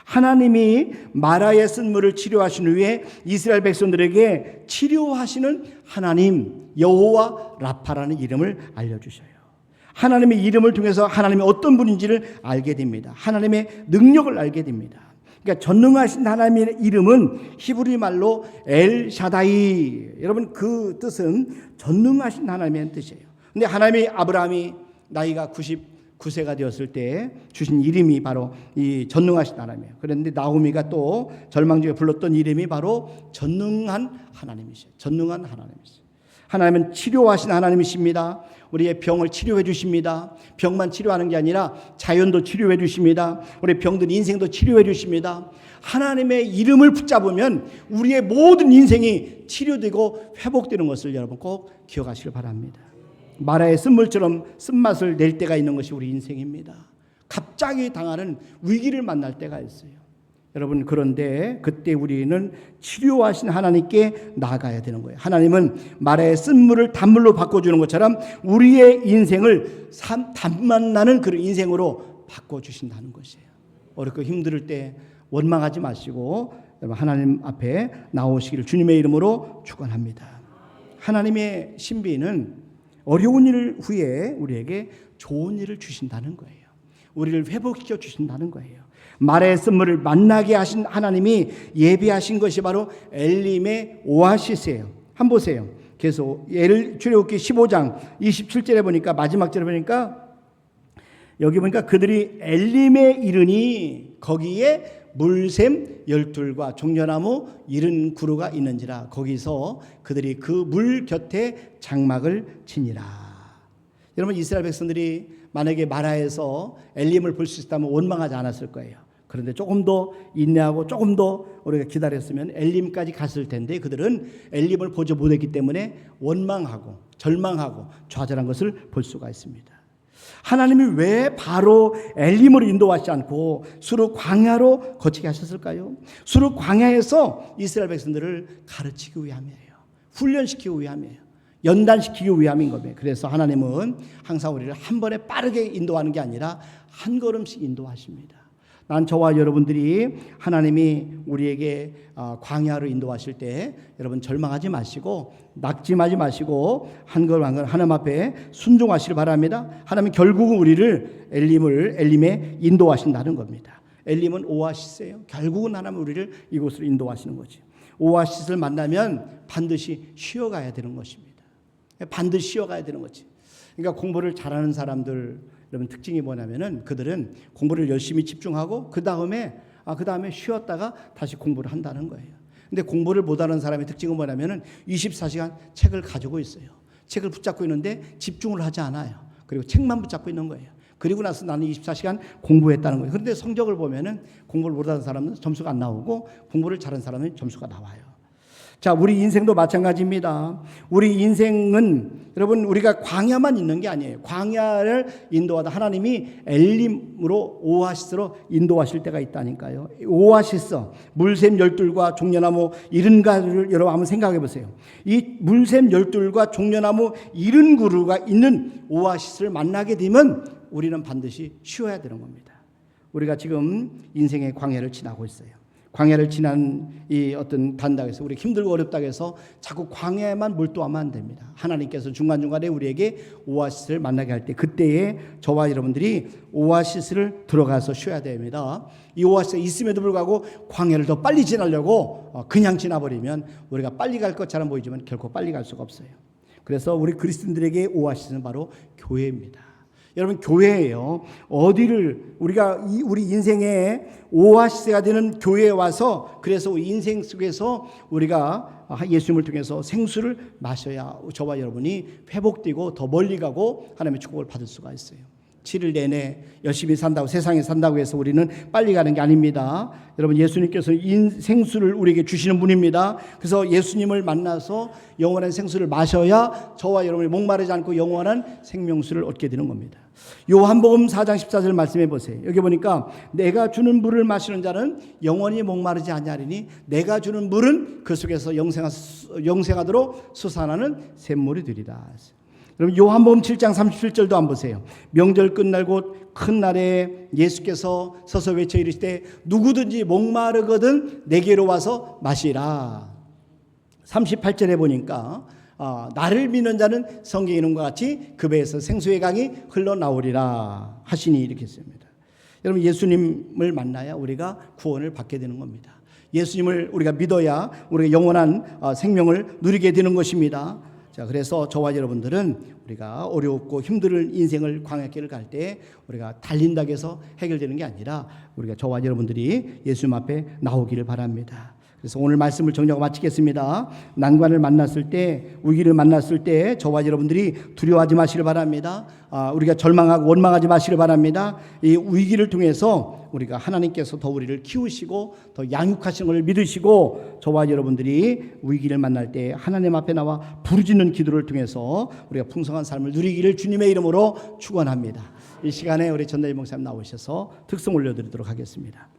하나님이 마라의 쓴물을 치료하신 후에 이스라엘 백성들에게 치료하시는 하나님 여호와 라파라는 이름을 알려주셔요. 하나님의 이름을 통해서 하나님이 어떤 분인지를 알게 됩니다. 하나님의 능력을 알게 됩니다. 그러니까 전능하신 하나님의 이름은 히브리 말로 엘 샤다이. 여러분, 그 뜻은 전능하신 하나님의 뜻이에요. 근데 하나님이 아브라함이 나이가 99세가 되었을 때 주신 이름이 바로 이 전능하신 하나님이에요. 그런데 나오미가 또 절망 중에 불렀던 이름이 바로 전능한 하나님이세요. 전능한 하나님이세요. 하나님은 치료하신 하나님이십니다. 우리의 병을 치료해 주십니다. 병만 치료하는 게 아니라 자연도 치료해 주십니다. 우리 병든 인생도 치료해 주십니다. 하나님의 이름을 붙잡으면 우리의 모든 인생이 치료되고 회복되는 것을 여러분 꼭 기억하시길 바랍니다. 마라의 쓴물처럼 쓴맛을 낼 때가 있는 것이 우리 인생입니다. 갑자기 당하는 위기를 만날 때가 있어요. 여러분, 그런데 그때 우리는 치료하신 하나님께 나아가야 되는 거예요. 하나님은 마라의 쓴물을 단물로 바꿔주는 것처럼 우리의 인생을 단맛 나는 그런 인생으로 바꿔주신다는 것이에요. 어렵고 힘들 때 원망하지 마시고 하나님 앞에 나오시기를 주님의 이름으로 축원합니다. 하나님의 신비는 어려운 일 후에 우리에게 좋은 일을 주신다는 거예요. 우리를 회복시켜 주신다는 거예요. 마라의 쓴물을 만나게 하신 하나님이 예비하신 것이 바로 엘림의 오아시스예요. 한번 보세요. 계속 출애굽기 15장 27절에 보니까, 마지막 절에 보니까 여기 보니까 그들이 엘림에 이르니 거기에 물샘 12과 종려나무 70그루가 있는지라. 거기서 그들이 그 물 곁에 장막을 치니라. 여러분, 이스라엘 백성들이 만약에 마라에서 엘림을 볼 수 있다면 원망하지 않았을 거예요. 그런데 조금 더 인내하고 조금 더 우리가 기다렸으면 엘림까지 갔을 텐데 그들은 엘림을 보지 못했기 때문에 원망하고 절망하고 좌절한 것을 볼 수가 있습니다. 하나님이 왜 바로 엘림으로 인도하지 않고 수르 광야로 거치게 하셨을까요? 수르 광야에서 이스라엘 백성들을 가르치기 위함이에요. 훈련시키기 위함이에요. 연단시키기 위함인 겁니다. 그래서 하나님은 항상 우리를 한 번에 빠르게 인도하는 게 아니라 한 걸음씩 인도하십니다. 난 저와 여러분들이 하나님이 우리에게 광야로 인도하실 때 여러분 절망하지 마시고 낙심하지 마시고 한 걸음 한 걸음 하나님 앞에 순종하시길 바랍니다. 하나님 결국은 우리를 엘림에 인도하신다는 겁니다. 엘림은 오아시스예요. 결국은 하나님 우리를 이곳으로 인도하시는 거지. 오아시스를 만나면 반드시 쉬어가야 되는 것입니다. 반드시 쉬어가야 되는 거지. 그러니까 공부를 잘하는 사람들 여러분 특징이 뭐냐면은 그들은 공부를 열심히 집중하고 그 다음에 쉬었다가 다시 공부를 한다는 거예요. 근데 공부를 못하는 사람의 특징은 뭐냐면은 24시간 책을 가지고 있어요. 책을 붙잡고 있는데 집중을 하지 않아요. 그리고 책만 붙잡고 있는 거예요. 그리고 나서 나는 24시간 공부했다는 거예요. 그런데 성적을 보면은 공부를 못하는 사람은 점수가 안 나오고 공부를 잘하는 사람은 점수가 나와요. 자, 우리 인생도 마찬가지입니다. 우리 인생은 여러분 우리가 광야만 있는 게 아니에요. 광야를 인도하다 하나님이 엘림으로 오아시스로 인도하실 때가 있다니까요. 오아시스, 물샘 12과 종려나무 70그루를 여러분 한번 생각해 보세요. 이 물샘 12과 종려나무 70그루가 있는 오아시스를 만나게 되면 우리는 반드시 쉬어야 되는 겁니다. 우리가 지금 인생의 광야를 지나고 있어요. 광야를 지난 이 어떤 단닥에서 우리 힘들고 어렵다고 해서 자꾸 광야에만 몰두하면 안 됩니다. 하나님께서 중간중간에 우리에게 오아시스를 만나게 할 때 그때에 저와 여러분들이 오아시스를 들어가서 쉬어야 됩니다. 이 오아시스가 있음에도 불구하고 광야를 더 빨리 지나려고 그냥 지나버리면 우리가 빨리 갈 것처럼 보이지만 결코 빨리 갈 수가 없어요. 그래서 우리 그리스도인들에게 오아시스는 바로 교회입니다. 여러분, 교회예요. 어디를 우리 인생의 오아시스가 되는 교회에 와서, 그래서 인생 속에서 우리가 예수님을 통해서 생수를 마셔야 저와 여러분이 회복되고 더 멀리 가고 하나님의 축복을 받을 수가 있어요. 7일 내내 열심히 산다고, 세상에 산다고 해서 우리는 빨리 가는 게 아닙니다. 여러분, 예수님께서 생수를 우리에게 주시는 분입니다. 그래서 예수님을 만나서 영원한 생수를 마셔야 저와 여러분이 목마르지 않고 영원한 생명수를 얻게 되는 겁니다. 요한복음 4장 14절 말씀해 보세요. 여기 보니까 내가 주는 물을 마시는 자는 영원히 목마르지 아니하리니 내가 주는 물은 그 속에서 영생하도록 솟아나는 샘물이 되리라. 여러분, 요한복음 7장 37절도 한번 보세요. 명절 끝날 곧 큰 날에 예수께서 서서 외쳐 이르시되 누구든지 목마르거든 내게로 와서 마시라. 38절에 보니까 나를 믿는 자는 성경에 있는 것 같이 그 배에서 생수의 강이 흘러나오리라 하시니 이렇게 했습니다. 여러분, 예수님을 만나야 우리가 구원을 받게 되는 겁니다. 예수님을 우리가 믿어야 우리가 영원한 생명을 누리게 되는 것입니다. 자, 그래서 저와 여러분들은 우리가 어렵고 힘든 인생을 광야길을 갈 때 우리가 달린다고 해서 해결되는 게 아니라 우리가 저와 여러분들이 예수님 앞에 나오기를 바랍니다. 그래서 오늘 말씀을 정리하고 마치겠습니다. 난관을 만났을 때, 위기를 만났을 때 저와 여러분들이 두려워하지 마시길 바랍니다. 우리가 절망하고 원망하지 마시길 바랍니다. 이 위기를 통해서 우리가 하나님께서 더 우리를 키우시고 더 양육하시는 것을 믿으시고 저와 여러분들이 위기를 만날 때 하나님 앞에 나와 부르짖는 기도를 통해서 우리가 풍성한 삶을 누리기를 주님의 이름으로 축원합니다. 이 시간에 우리 전대희 목사님 나오셔서 특송 올려드리도록 하겠습니다.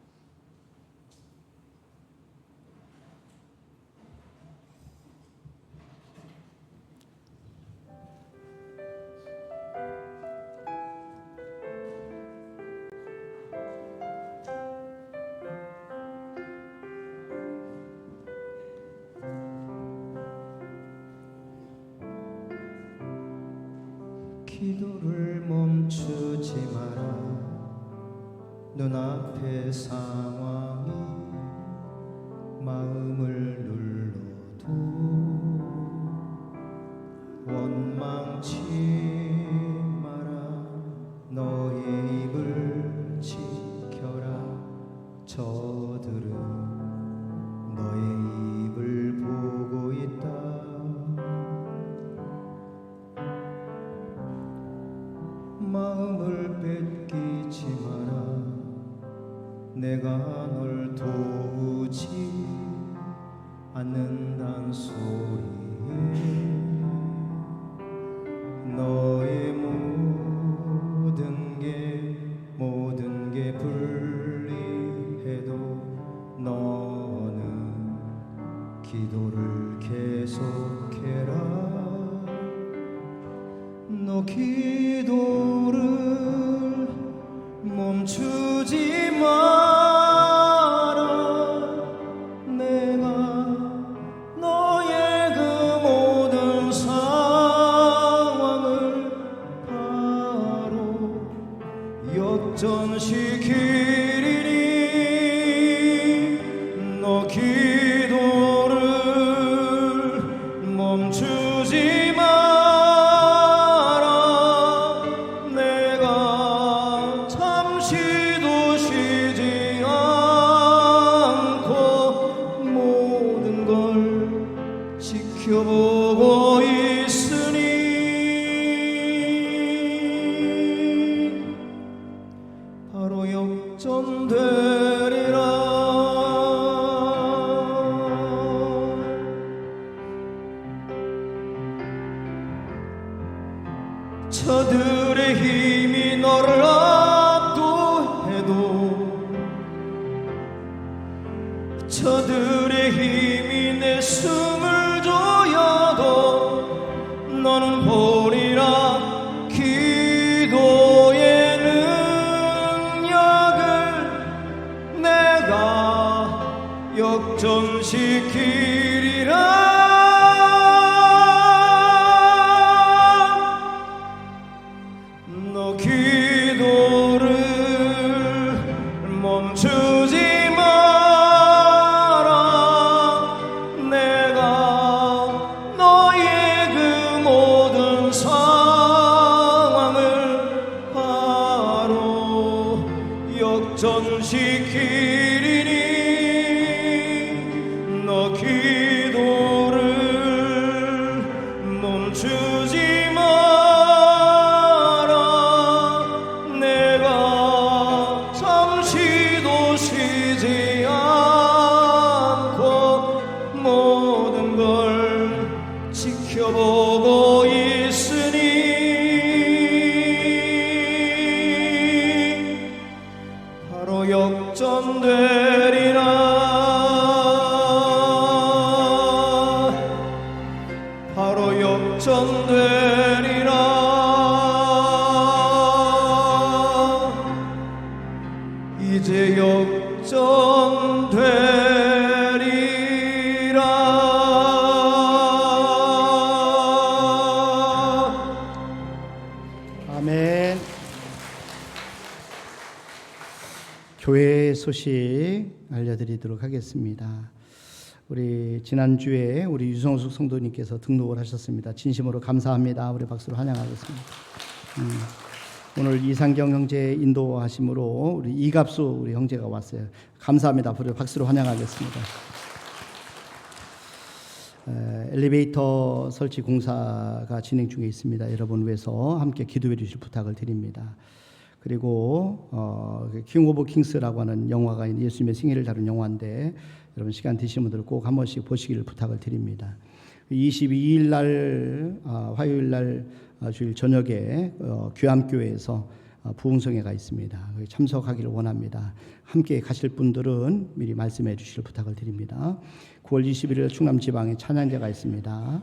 기도를 멈추지 마라. 눈앞의 상황이 마음을 눌러도 원망치 마라. 너의 입을 지켜라. 저들은 너의 입을 보고 있다. 마음을 뺏기지 마라. 내가 널 도우지 않는단 소리에 너의 모든 게 불리해도 너는 기도를 계속해라. 너 기도를 멈추지 마라. 내가 너의 그 모든 상황을 바로 역전시키리니 너 기도를 멈추지 마라. 지켜보고 있으니 바로 역전되리라. 저들의 힘이 너를 압도해도 저들의 힘이 내 숨을 조여도 너는 보리라. 기도의 너 기도를 멈추지 마라. 내가 너의 그 모든 상황을 바로 역전시키리니 너 기도를 멈추지 마라. 내가 잠시도 쉬지 않고 모든 걸 지켜보고 있으니 바로 역전되리라. 바로 역전되리라. 이제 역전되리라. 아멘. 교회 소식 알려드리도록 하겠습니다. 우리 지난주에 우리 유성숙 성도님께서 등록을 하셨습니다. 진심으로 감사합니다. 우리 박수로 환영하겠습니다. 오늘 이상경 형제 인도하심으로 우리 이갑수 우리 형제가 왔어요. 감사합니다. 우리 박수로 환영하겠습니다. 엘리베이터 설치 공사가 진행 중에 있습니다. 여러분 위해서 함께 기도해 주실 부탁을 드립니다. 그리고 킹 오브 킹스라고 하는 영화가 예수님의 생애를 다룬 영화인데 여러분 시간 되시는 분들 꼭 한 번씩 보시기를 부탁을 드립니다. 22일 날 화요일 날 주일 저녁에 귀암교회에서 부흥성회가 있습니다. 참석하기를 원합니다. 함께 가실 분들은 미리 말씀해 주시길 부탁을 드립니다. 9월 21일 충남지방에 찬양제가 있습니다.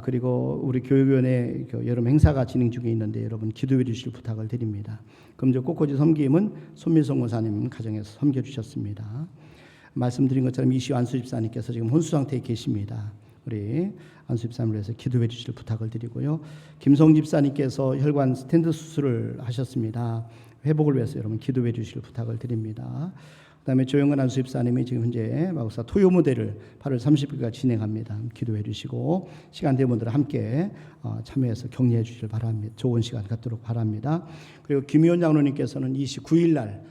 그리고 우리 교육위원회 여름 행사가 진행 중에 있는데 여러분 기도해 주실 부탁을 드립니다. 금주 꽃꽂이 섬김은 손민성 목사님 가정에서 섬겨주셨습니다. 말씀드린 것처럼 이시우 안수 집사님께서 지금 혼수 상태에 계십니다. 우리 안수 집사님을 위해서 기도해 주실 부탁을 드리고요. 김성 집사님께서 혈관 스텐트 수술을 하셨습니다. 회복을 위해서 여러분 기도해 주실 부탁을 드립니다. 그다음에 조영근 안수 집사님이 지금 현재 마국사 토요 무대를 8월 30일까지 진행합니다. 기도해 주시고 시간 되는 분들 함께 참여해서 격려해 주시길 바랍니다. 좋은 시간 갖도록 바랍니다. 그리고 김희원 장로님께서는 29일 날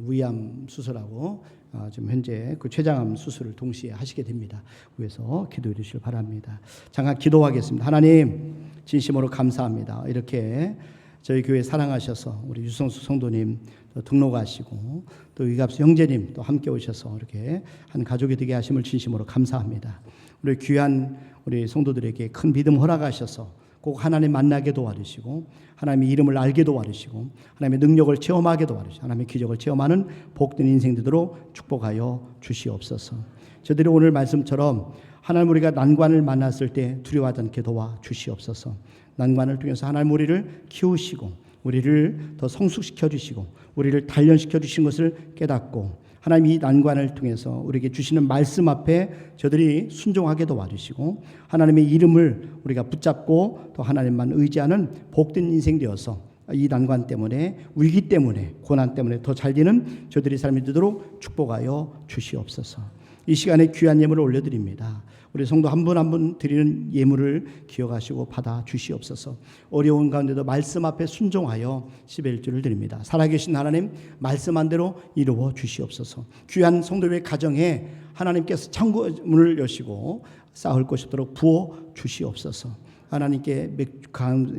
위암 수술하고 지금 현재 그 췌장암 수술을 동시에 하시게 됩니다. 그래서 기도해 주시길 바랍니다. 잠깐 기도하겠습니다. 하나님 진심으로 감사합니다. 이렇게 저희 교회 사랑하셔서 우리 유성수 성도님 등록하시고 또 이갑수 형제님 또 함께 오셔서 이렇게 한 가족이 되게 하심을 진심으로 감사합니다. 우리 귀한 우리 성도들에게 큰 믿음 허락하셔서 꼭 하나님 만나게 도와주시고 하나님의 이름을 알게 도와주시고 하나님의 능력을 체험하게 도와주시고 하나님의 기적을 체험하는 복된 인생 되도록 축복하여 주시옵소서. 저들이 오늘 말씀처럼 하나님 우리가 난관을 만났을 때 두려워하지 않게 도와주시옵소서. 난관을 통해서 하나님 우리를 키우시고 우리를 더 성숙시켜 주시고 우리를 단련시켜 주신 것을 깨닫고 하나님 이 난관을 통해서 우리에게 주시는 말씀 앞에 저들이 순종하게 도와주시고 하나님의 이름을 우리가 붙잡고 또 하나님만 의지하는 복된 인생 되어서 이 난관 때문에 위기 때문에 고난 때문에 더 잘 되는 저들이 삶이 되도록 축복하여 주시옵소서. 이 시간에 귀한 예물을 올려드립니다. 우리 성도 한 분 한 분 드리는 예물을 기억하시고 받아 주시옵소서. 어려운 가운데도 말씀 앞에 순종하여 11주를 드립니다. 살아계신 하나님 말씀한 대로 이루어 주시옵소서. 귀한 성도의 가정에 하나님께서 창고문을 여시고 쌓을 것이 없도록 부어 주시옵소서. 하나님께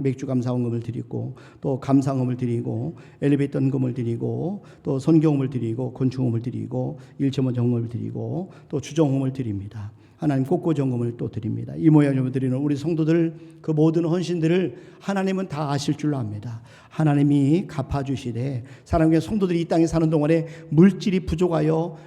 맥주 감사원금을 드리고 또 감사원금을 드리고 엘리베이터 헌금을 드리고 또 선교원금을 드리고 건축원금을 드리고 일체문 정금을 드리고 또 주정원금을 드립니다. 하나님 꽃꽂이원금을 또 드립니다. 이 모양으로 드리는 우리 성도들 그 모든 헌신들을 하나님은 다 아실 줄로 압니다. 하나님이 갚아주시되 사람의 성도들이 이 땅에 사는 동안에 물질이 부족하여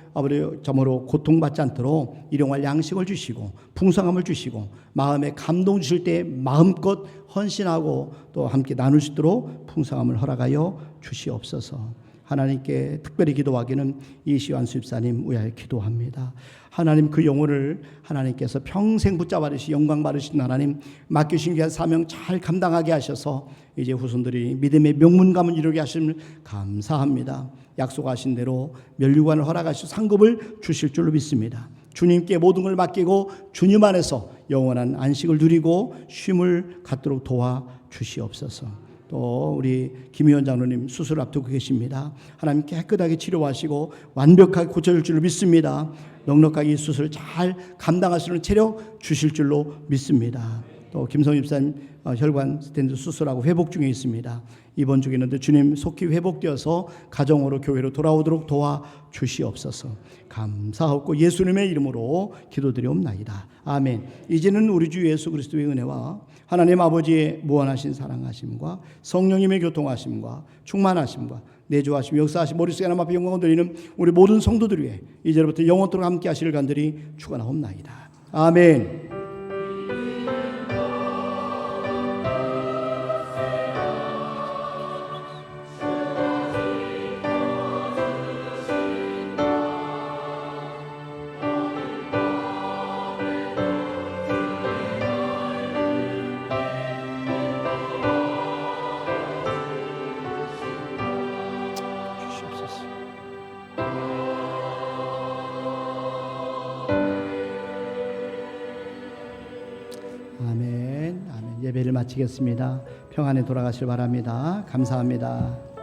점으로 고통받지 않도록 일용할 양식을 주시고 풍성함을 주시고 마음에 감동 주실 때 마음껏 헌신하고 또 함께 나눌 수 있도록 풍성함을 허락하여 주시옵소서. 하나님께 특별히 기도하기는 이시환 수집사님 위하여 기도합니다. 하나님 그 영혼을 하나님께서 평생 붙잡아 주시 영광 받으신 하나님 맡기신 귀한 사명 잘 감당하게 하셔서 이제 후손들이 믿음의 명문감을 이루게 하심을 감사합니다. 약속하신 대로 면류관을 허락하시고 상급을 주실 줄로 믿습니다. 주님께 모든 걸 맡기고 주님 안에서 영원한 안식을 누리고 쉼을 갖도록 도와주시옵소서. 또 우리 김희원 장로님 수술 앞두고 계십니다. 하나님 깨끗하게 치료하시고 완벽하게 고쳐줄 줄로 믿습니다. 넉넉하게 이 수술을 잘 감당할 수 있는 체력 주실 줄로 믿습니다. 또 김성희 집사님 혈관 스텐트 수술하고 회복 중에 있습니다. 이번 주에는 주님 속히 회복되어서 가정으로 교회로 돌아오도록 도와주시옵소서. 감사하고 예수님의 이름으로 기도드리옵나이다. 아멘. 이제는 우리 주 예수 그리스도의 은혜와 하나님 아버지의 무한하신 사랑하심과 성령님의 교통하심과 충만하심과 내주하심 역사하심 머릿속에 하나님 앞에 영광을 드리는 우리 모든 성도들 위해 이제부터 영원토록 함께 하시를 간절히 축원하옵나이다. 아멘. 아멘. 아멘. 예배를 마치겠습니다. 평안에 돌아가실 바랍니다. 감사합니다.